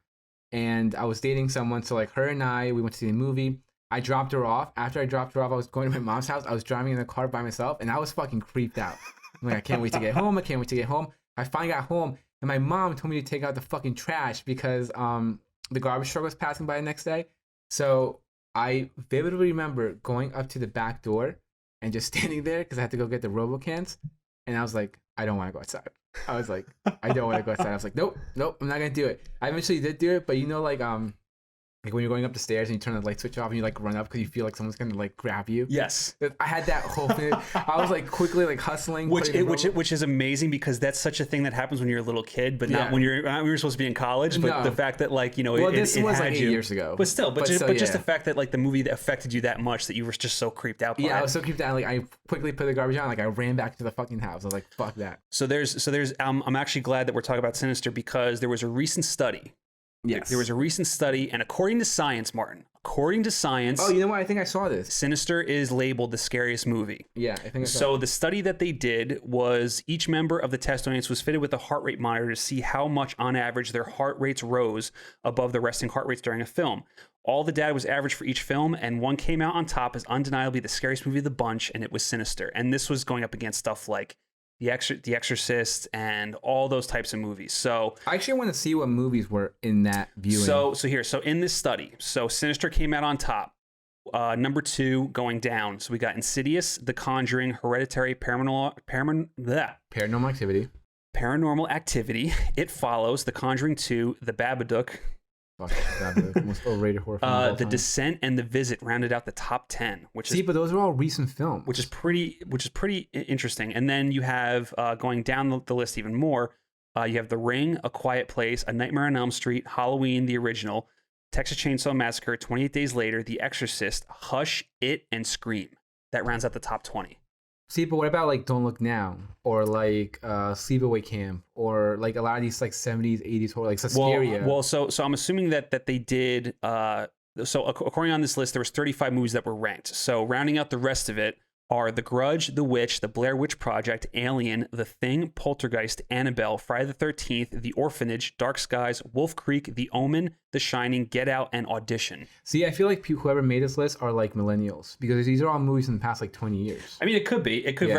And I was dating someone, so like her and we went to see the movie. I dropped her off. After I dropped her off, I was going to my mom's house. I was driving in the car by myself, and I was fucking creeped out. I'm like, I can't wait to get home. I finally got home, and my mom told me to take out the fucking trash because the garbage truck was passing by the next day. So I vividly remember going up to the back door and just standing there because I had to go get the RoboCans. And I was like, I don't want to go outside. I was like, I don't want to go outside. I was like, nope, I'm not gonna do it. I eventually did do it, but like when you're going up the stairs and you turn the light switch off and you like run up because you feel like someone's gonna like grab you. Yes. I had that whole thing. I was like quickly like hustling. Which is amazing because that's such a thing that happens when you're a little kid, but not when you're supposed to be in college. But the fact that this was like 8 years ago. But still, just the fact that like the movie that affected you that much that you were just so creeped out by it. I was so creeped out. Like I quickly put the garbage out. Like I ran back to the fucking house. I was like, fuck that. So there's I'm actually glad that we're talking about Sinister because there was a recent study. Yes. There was a recent study, and according to science, Martin, oh, you know what? I think I saw this. Sinister is labeled the scariest movie. Yeah, I think I saw so. The study that they did was each member of the test audience was fitted with a heart rate monitor to see how much, on average, their heart rates rose above the resting heart rates during a film. All the data was averaged for each film, and one came out on top as undeniably the scariest movie of the bunch, and it was Sinister. And this was going up against stuff like The Exorcist and all those types of movies. So I actually want to see what movies were in that viewing. So in this study, Sinister came out on top. Number 2 going down. So we got Insidious, The Conjuring, Hereditary, Paranormal Activity. It Follows, The Conjuring 2, The Babadook, Fuck, the most overrated horror film of all The time. Descent and The Visit rounded out the top 10, which but those are all recent films, which is pretty interesting. And then you have going down the list even more. You have The Ring, A Quiet Place, A Nightmare on Elm Street, Halloween, the original, Texas Chainsaw Massacre, 28 Days Later, The Exorcist, Hush, It, and Scream. That rounds out the top 20. See, but what about like Don't Look Now or like Sleepaway Camp or like a lot of these like 70s, 80s horror, like Suspiria? Well, so I'm assuming that they did. So according on this list, there was 35 movies that were ranked. So rounding out the rest of it are The Grudge, The Witch, The Blair Witch Project, Alien, The Thing, Poltergeist, Annabelle, Friday the 13th, The Orphanage, Dark Skies, Wolf Creek, The Omen, The Shining, Get Out, and Audition. See, I feel like whoever made this list are like millennials because these are all movies in the past like 20 years. I mean, it could be. It could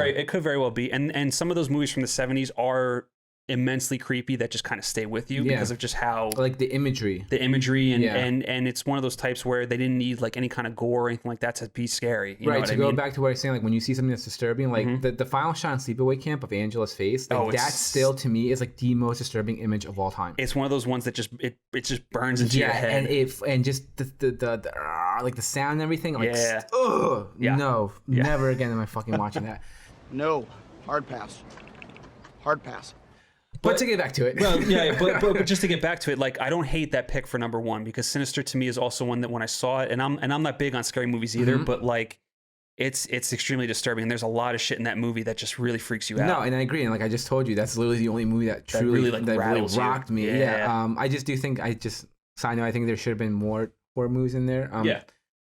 very well be. And some of those movies from the 70s are immensely creepy that just kind of stay with you because of just how like the imagery and it's one of those types where they didn't need like any kind of gore or anything like that to be scary. You know what I go mean? back to what I was saying, like when you see something that's disturbing, like the final shot in Sleepaway Camp of Angela's face, like that still to me is like the most disturbing image of all time. It's one of those ones that just it just burns into your head, and just the like the sound and everything, like no, never again am I fucking watching that. No, hard pass. But to get back to it, but just to get back to it, like I don't hate that pick for number one because Sinister to me is also one that when I saw it, and I'm not big on scary movies either, but like it's extremely disturbing. And there's a lot of shit in that movie that just really freaks you out. No, and I agree. And like I just told you, that's literally the only movie that truly really rocked me. Yeah. I just do think side note, I think there should have been more horror movies in there.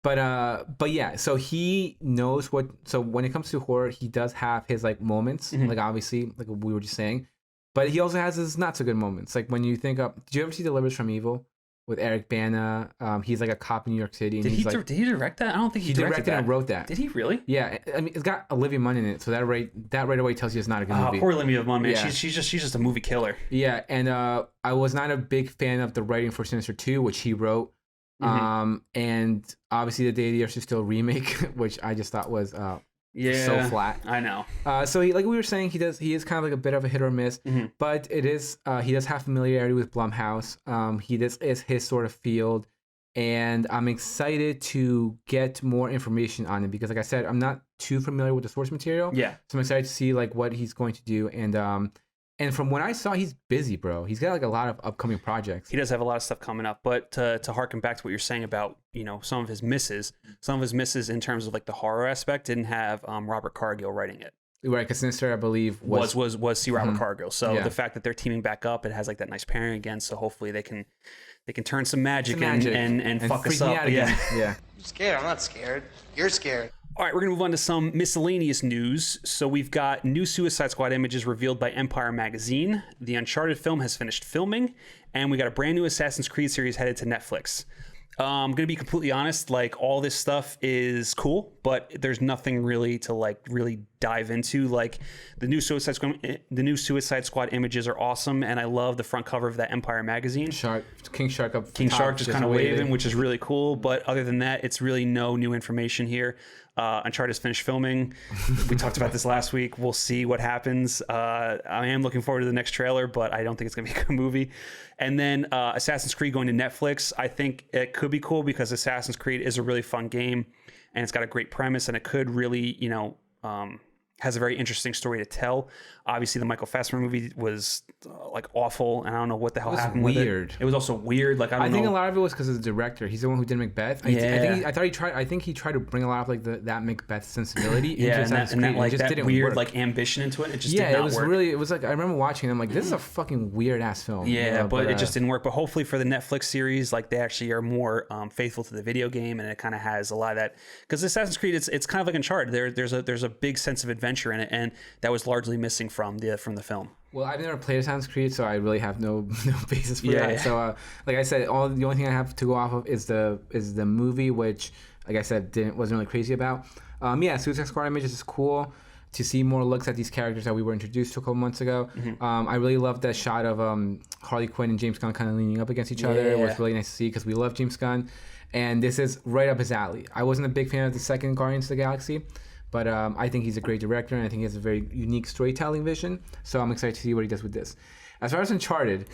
But yeah, so he knows what. So when it comes to horror, he does have his like moments, like obviously, like we were just saying. But he also has his not so good moments. Like when you think of, did you ever see Delivers from Evil with Eric Bana? He's like a cop in New York City. And did he direct that? I don't think he directed that. And wrote that. Did he really? Yeah, I mean it's got Olivia Munn in it, so that right away tells you it's not a good movie. Poor Olivia Munn, man. Yeah. She's just a movie killer. Yeah, and I was not a big fan of the writing for Sinister 2, which he wrote. And obviously the Day of the Earth is Still remake, which I just thought was so flat. I know. So he, like we were saying, he is kind of like a bit of a hit or miss, but it is he does have familiarity with Blumhouse. This is his sort of field, and I'm excited to get more information on it because, like I said, I'm not too familiar with the source material. Yeah. So I'm excited to see like what he's going to do, and from what I saw, he's busy, bro. He's got like a lot of upcoming projects. He does have a lot of stuff coming up. But to harken back to what you're saying about, some of his misses in terms of like the horror aspect didn't have Robert Cargill writing it. Right, because Sinister, I believe, was C. Robert Cargill. So the fact that they're teaming back up, it has like that nice pairing again. So hopefully they can turn some magic and fuck us up. Yeah. I'm scared. I'm not scared. You're scared. All right, we're going to move on to some miscellaneous news. So we've got new Suicide Squad images revealed by Empire Magazine. The Uncharted film has finished filming, and we got a brand new Assassin's Creed series headed to Netflix. I'm going to be completely honest, like all this stuff is cool, but there's nothing really to like really dive into. Like the new Suicide Squad images are awesome, and I love the front cover of that Empire Magazine. King Shark just kind of waving, which is really cool. But other than that, it's really no new information here. Uncharted is finished filming. We talked about this last week. We'll see what happens. I am looking forward to the next trailer, but I don't think it's going to be a good movie. And then Assassin's Creed going to Netflix. I think it could be cool because Assassin's Creed is a really fun game, and it's got a great premise, and it could really, has a very interesting story to tell. Obviously, the Michael Fassbender movie was like awful, and I don't know what the hell happened with it. It was also weird. Like I think a lot of it was because of the director. He's the one who did Macbeth. I think he tried to bring a lot of like that Macbeth sensibility into Assassin's Creed. Like just that didn't weird work. like ambition into it. It just did not work. It was like I remember watching it. I'm like, this is a fucking weird ass film. Yeah, but it just didn't work. But hopefully for the Netflix series, like they actually are more faithful to the video game, and it kind of has a lot of that. Because Assassin's Creed, it's kind of like Uncharted. There's a big sense of adventure in it, and that was largely missing from the film. Well, I've never played Assassin's Creed, so I really have no basis for that. Yeah. So, like I said, the only thing I have to go off of is the movie, which, like I said, wasn't really crazy about. Suicide Squad images is cool to see more looks at these characters that we were introduced to a couple months ago. I really love that shot of Harley Quinn and James Gunn kind of leaning up against each other. It was really nice to see because we love James Gunn, and this is right up his alley. I wasn't a big fan of the second Guardians of the Galaxy. But I think he's a great director, and I think he has a very unique storytelling vision. So I'm excited to see what he does with this. As far as Uncharted,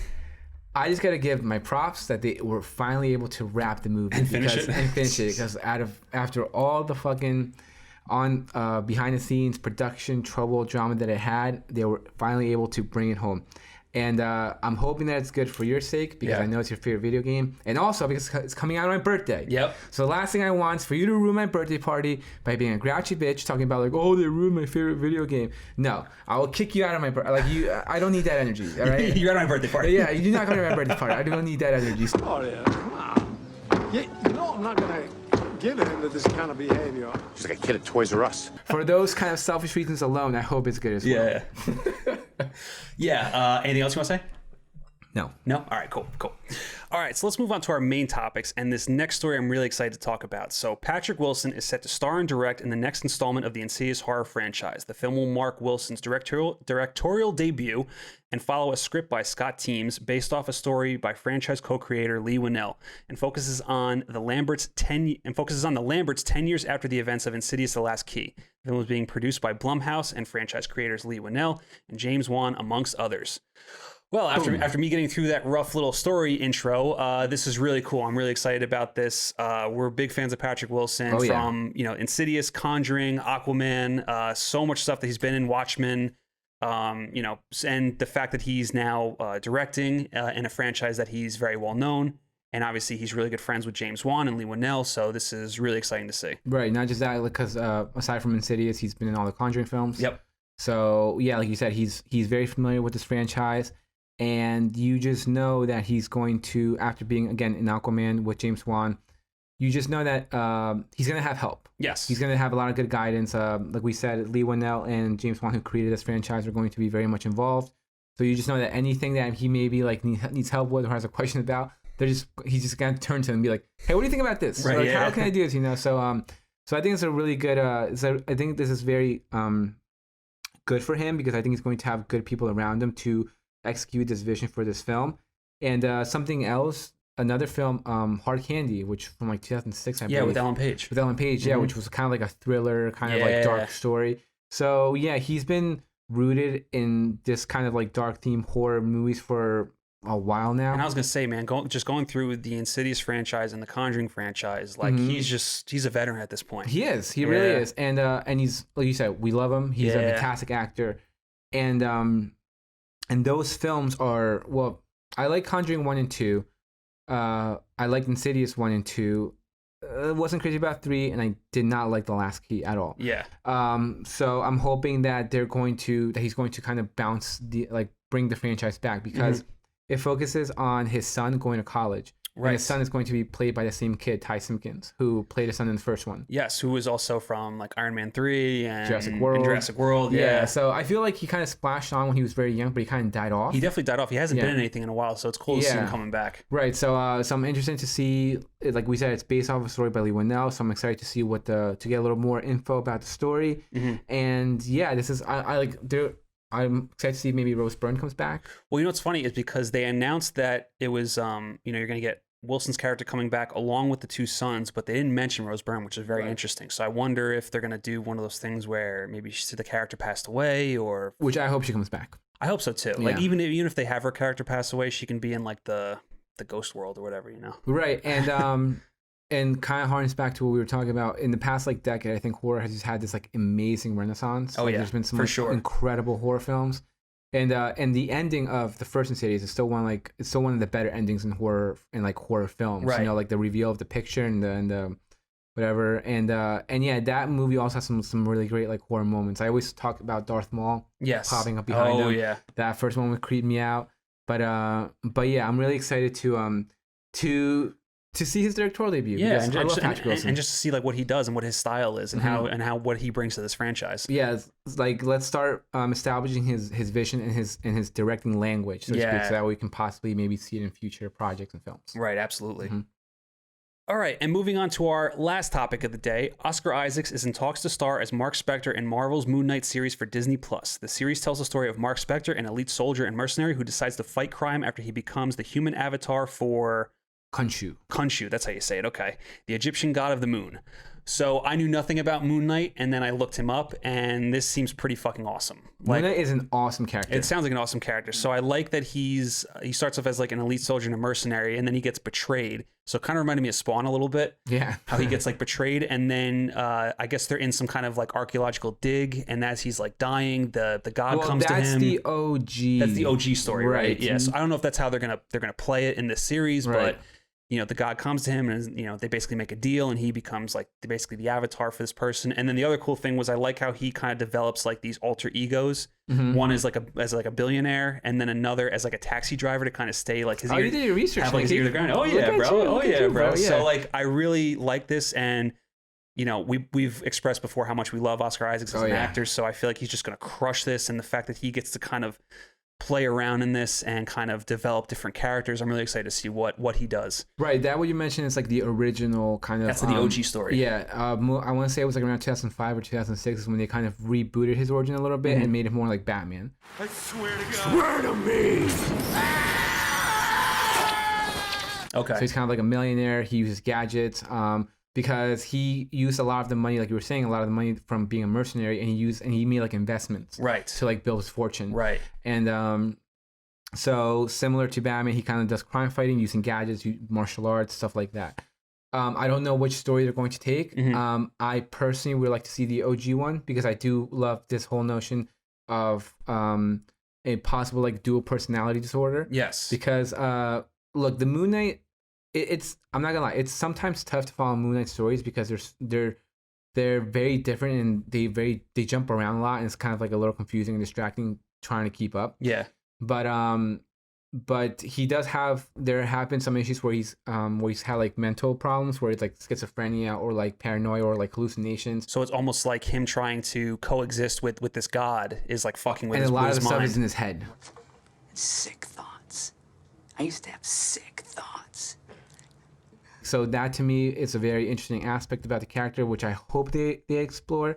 I just gotta give my props that they were finally able to wrap the movie and finish it because after all the fucking behind the scenes production trouble drama that it had, they were finally able to bring it home. And I'm hoping that it's good for your sake because I know it's your favorite video game. And also because it's coming out on my birthday. Yep. So the last thing I want is for you to ruin my birthday party by being a grouchy bitch talking about like, oh, they ruined my favorite video game. No, I will kick you out of my birthday. Like you, I don't need that energy. All right? You're out of my birthday party. Yeah, you're not going to my birthday party. I don't need that energy. Oh, yeah, come on. You know I'm not going to get into this kind of behavior. She's like a kid at Toys R Us. For those kind of selfish reasons alone, I hope it's good as well. Yeah. Anything else you want to say? No. No? All right, cool. All right, so let's move on to our main topics. And this next story I'm really excited to talk about. So Patrick Wilson is set to star and direct in the next installment of the Insidious horror franchise. The film will mark Wilson's directorial debut and follow a script by Scott Teems based off a story by franchise co-creator Lee Winnell and focuses on the Lamberts 10 years after the events of Insidious: The Last Key. The film is being produced by Blumhouse and franchise creators Lee Winnell and James Wan, amongst others. Well, after me getting through that rough little story intro, this is really cool. I'm really excited about this. We're big fans of Patrick Wilson from Insidious, Conjuring, Aquaman, so much stuff that he's been in, Watchmen, and the fact that he's now directing in a franchise that he's very well known. And obviously, he's really good friends with James Wan and Lee Winnell, so this is really exciting to see. Right, not just that, because aside from Insidious, he's been in all the Conjuring films. Yep. So yeah, like you said, he's very familiar with this franchise. And you just know that he's going to, after being, again, in Aquaman with James Wan, you just know that he's going to have help. Yes. He's going to have a lot of good guidance. Like we said, Lee Winnell and James Wan, who created this franchise, are going to be very much involved. So you just know that anything that he maybe like needs help with or has a question about, he's just going to turn to him and be like, hey, what do you think about this? Right, like, how can I do this? So I think it's a really good, I think this is very good for him because I think he's going to have good people around him to execute this vision for this film. And something else, another film, Hard Candy, which from like 2006, I believe. Yeah, with Ellen Page. Yeah, which was kind of like a thriller, kind of like dark story. So yeah, he's been rooted in this kind of like dark theme horror movies for a while now. And I was gonna say, man, going through the Insidious franchise and the Conjuring franchise, like he's a veteran at this point. He is. He really is. And he's, like you said, we love him. He's a fantastic actor. And those films are, well, I like Conjuring 1 and 2. I liked Insidious 1 and 2. Wasn't crazy about 3, and I did not like The Last Key at all. Yeah. So I'm hoping that he's going to kind of bring the franchise back because it focuses on his son going to college. Right. And his son is going to be played by the same kid, Ty Simpkins, who played his son in the first one. Yes, who was also from like Iron Man 3 and Jurassic World. Yeah. So I feel like he kind of splashed on when he was very young, but he kind of died off. He definitely died off. He hasn't been in anything in a while, so it's cool to see him coming back. Right. So I'm interested to see, like we said, it's based off a story by Lee Winnell, so I'm excited to see to get a little more info about the story. And yeah, this is I'm excited to see maybe Rose Byrne comes back. Well, you know what's funny is because they announced that it was, you're going to get Wilson's character coming back along with the two sons, but they didn't mention Rose Byrne, which is very interesting. So I wonder if they're going to do one of those things where maybe the character passed away, or which I hope she comes back. I hope so too. Yeah. Like even if they have her character pass away, she can be in like the ghost world or whatever, Right. And and kind of harness back to what we were talking about in the past like decade. I think horror has just had this like amazing renaissance. Oh, there's been some incredible horror films. And the ending of the first Insidious is still one of the better endings in horror films. Right. Like the reveal of the picture and the whatever. And yeah, that movie also has some really great like horror moments. I always talk about Darth Maul popping up behind him. Yeah. That first one would creep me out. But yeah, I'm really excited to see his directorial debut. Yeah, I love Patrick Wilson. And just to see like what he does and what his style is and how what he brings to this franchise. Yeah, it's like let's start establishing his vision and his directing language, so to speak, so that we can possibly maybe see it in future projects and films. Right, absolutely. All right, and moving on to our last topic of the day, Oscar Isaac is in talks to star as Marc Spector in Marvel's Moon Knight series for Disney Plus. The series tells the story of Marc Spector, an elite soldier and mercenary who decides to fight crime after he becomes the human avatar for Khonshu. Khonshu, that's how you say it, okay. The Egyptian god of the moon. So I knew nothing about Moon Knight, and then I looked him up, and this seems pretty fucking awesome. Moon Knight is an awesome character. It sounds like an awesome character. So I like that he starts off as like an elite soldier and a mercenary, and then he gets betrayed. So it kind of reminded me of Spawn a little bit. Yeah. How he gets like betrayed, and then I guess they're in some kind of like archaeological dig, and as he's like dying, the god comes to him. That's the OG. That's the OG story, right? Yes. I don't know if that's how they're gonna play it in this series, but the god comes to him, and they basically make a deal, and he becomes like basically the avatar for this person. And then the other cool thing was I like how he kind of develops like these alter egos. One is like a billionaire, and then another as like a taxi driver to kind of stay like his ear. You did your research. Have like his ear to the ground. Oh yeah, bro. Yeah. So like I really like this, and we've expressed before how much we love Oscar Isaac as an actor. So I feel like he's just gonna crush this, and the fact that he gets to kind of play around in this and kind of develop different characters. I'm really excited to see what he does. Right, that what you mentioned is like the original kind of. That's the OG story. Yeah, I want to say it was like around 2005 or 2006 when they kind of rebooted his origin a little bit and made him more like Batman. I swear to God. Swear to me. Okay. So he's kind of like a millionaire. He uses gadgets. Because he used a lot of the money, like you were saying, a lot of the money from being a mercenary, and he made like investments, to like build his fortune, And so similar to Batman, he kind of does crime fighting using gadgets, martial arts, stuff like that. I don't know which story they're going to take. I personally would like to see the OG one because I do love this whole notion of a possible like dual personality disorder. Yes. Because look, the Moon Knight. I'm not gonna lie. It's sometimes tough to follow Moon Knight stories because they're very different and they jump around a lot, and it's kind of like a little confusing and distracting trying to keep up. Yeah. But he does have. There have been some issues where he's had like mental problems, where it's like schizophrenia or like paranoia or like hallucinations. So it's almost like him trying to coexist with this god is like fucking with his mind. And a lot of the mind. stuff is in his head. Sick thoughts. I used to have sick thoughts. So that to me is a very interesting aspect about the character, which I hope they explore.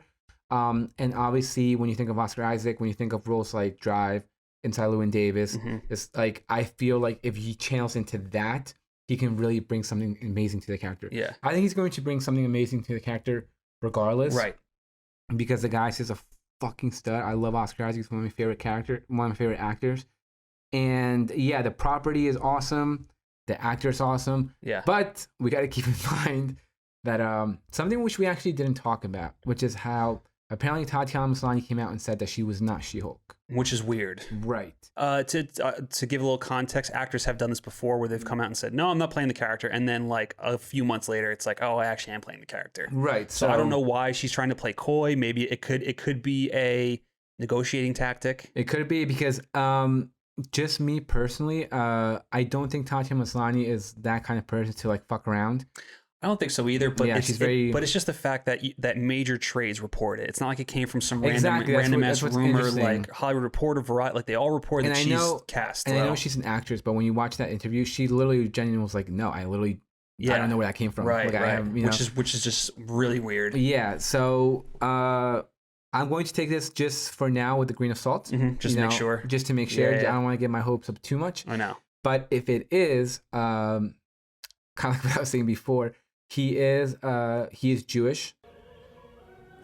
And obviously, when you think of Oscar Isaac, when you think of roles like Drive, Inside Llewyn Davis, it's like I feel like if he channels into that, he can really bring something amazing to the character. Yeah, I think he's going to bring something amazing to the character, regardless. Right. Because the guy's just a fucking stud. I love Oscar Isaac. He's one of my favorite actors. And yeah, the property is awesome. The actor's awesome. Yeah. But we got to keep in mind that something which we actually didn't talk about, which is how apparently Tatiana Maslany came out and said that she was not She-Hulk. Which is weird. Right. To give a little context, actors have done this before where they've come out and said, no, I'm not playing the character. And then like a few months later, it's like, oh, I actually am playing the character. Right. So I don't know why she's trying to play coy. Maybe it could be a negotiating tactic. It could be because just me personally, I don't think Tatiana Maslany is that kind of person to like fuck around. I don't think so either, but yeah, but it's just the fact that major trades report it. It's not like it came from some random ass rumor like Hollywood Reporter, Variety. Like they all report that she's cast. And I know she's an actress, but when you watch that interview, she literally genuinely was like, "No, I don't know where that came from." Right, like, right. Which is just really weird. Yeah. So I'm going to take this just for now with a grain of salt. Just to make sure. Just to make sure. Yeah. I don't want to get my hopes up too much. I know. But if it is, kind of like what I was saying before. He is Jewish.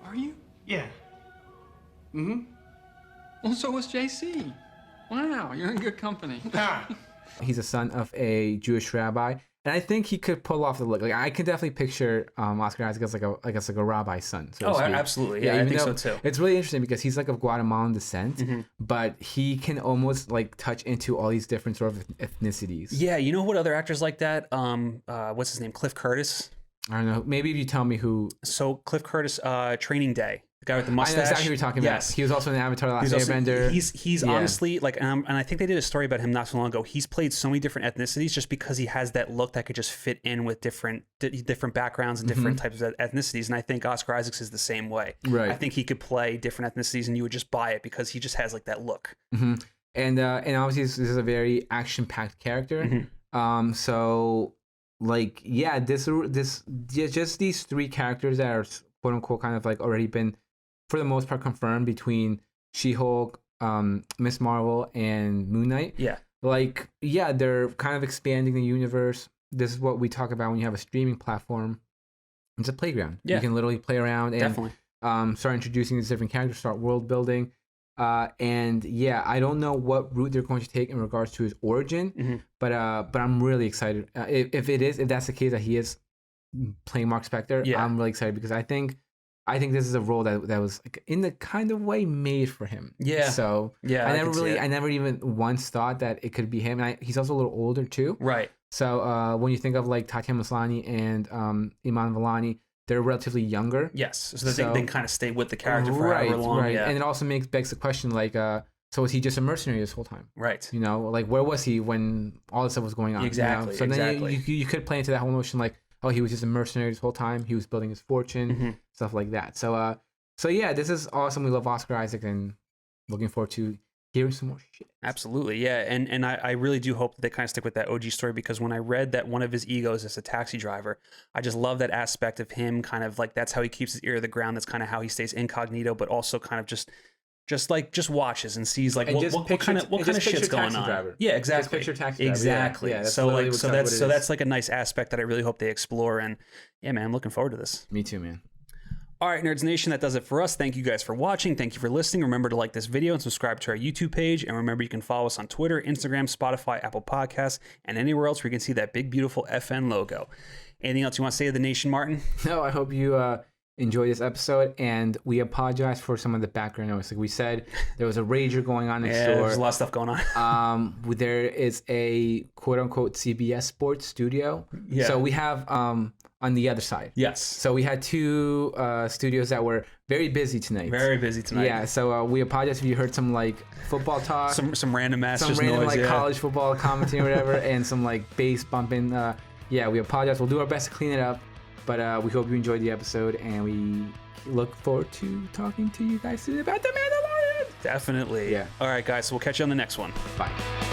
Are you? Yeah. Well, so was JC. Wow, you're in good company. He's a son of a Jewish rabbi, and I think he could pull off the look. Like I could definitely picture Oscar Isaac as like a rabbi's son. So absolutely. Yeah, I think so too. It's really interesting because he's like of Guatemalan descent, but he can almost like touch into all these different sort of ethnicities. Yeah, you know what other actors like that? What's his name? Cliff Curtis. I don't know. Maybe if you tell me who. So Cliff Curtis, Training Day. The guy with the mustache. I know exactly who you're talking about. He was also in Avatar: The Last Airbender. He's honestly like, and I think they did a story about him not so long ago. He's played so many different ethnicities just because he has that look that could just fit in with different backgrounds and different types of ethnicities. And I think Oscar Isaacs is the same way. Right. I think he could play different ethnicities and you would just buy it because he just has like that look. And obviously this is a very action-packed character. So like yeah, just these three characters that are quote unquote kind of like already been for the most part confirmed between She-Hulk, Miss Marvel, and Moon Knight. Yeah. Like, yeah, they're kind of expanding the universe. This is what we talk about when you have a streaming platform it's a playground. Yeah. You can literally play around and Definitely. Start introducing these different characters, start world building. And yeah, I don't know what route they're going to take in regards to his origin, but I'm really excited. If that's the case that he is playing Marc Spector, I'm really excited because I think this is a role that was like in the kind of way made for him. Yeah. So I never even once thought that it could be him. And he's also a little older too. Right. So when you think of like Tatiana Maslany and Iman Vellani, they're relatively younger. Yes. So they can kind of stay with the character for however long. Right. Yeah. And it also begs the question like, so was he just a mercenary this whole time? Right. You know, like where was he when all this stuff was going on? Exactly. You know? So then you could play into that whole notion like, oh, he was just a mercenary this whole time. He was building his fortune, stuff like that. So yeah, this is awesome. We love Oscar Isaac and looking forward to hearing some more shit. Absolutely, yeah. And I really do hope that they kind of stick with that OG story, because when I read that one of his egos is a taxi driver, I just love that aspect of him kind of like that's how he keeps his ear to the ground. That's kind of how he stays incognito, but also kind of just watches and sees like what kind of shit's going on. Driver. Yeah, exactly. Just picture taxi driver. Exactly. Yeah, that's like a nice aspect that I really hope they explore. And yeah, man, I'm looking forward to this. Me too, man. All right, Nerds Nation, that does it for us. Thank you guys for watching. Thank you for listening. Remember to like this video and subscribe to our YouTube page. And remember, you can follow us on Twitter, Instagram, Spotify, Apple Podcasts, and anywhere else where you can see that big, beautiful FN logo. Anything else you want to say to the nation, Martin? No, I hope you enjoy this episode, and we apologize for some of the background noise. Like we said, there was a rager going on next door. There's a lot of stuff going on. There is a quote-unquote CBS Sports studio. Yeah. So we have on the other side. Yes. So we had two studios that were very busy tonight. Very busy tonight. Yeah. So we apologize if you heard some like football talk, some random ass, some random noise, like college football commenting or whatever, and some like bass bumping. Yeah, we apologize. We'll do our best to clean it up. But we hope you enjoyed the episode, and we look forward to talking to you guys soon about The Mandalorian. Definitely. Yeah. All right, guys. So we'll catch you on the next one. Bye.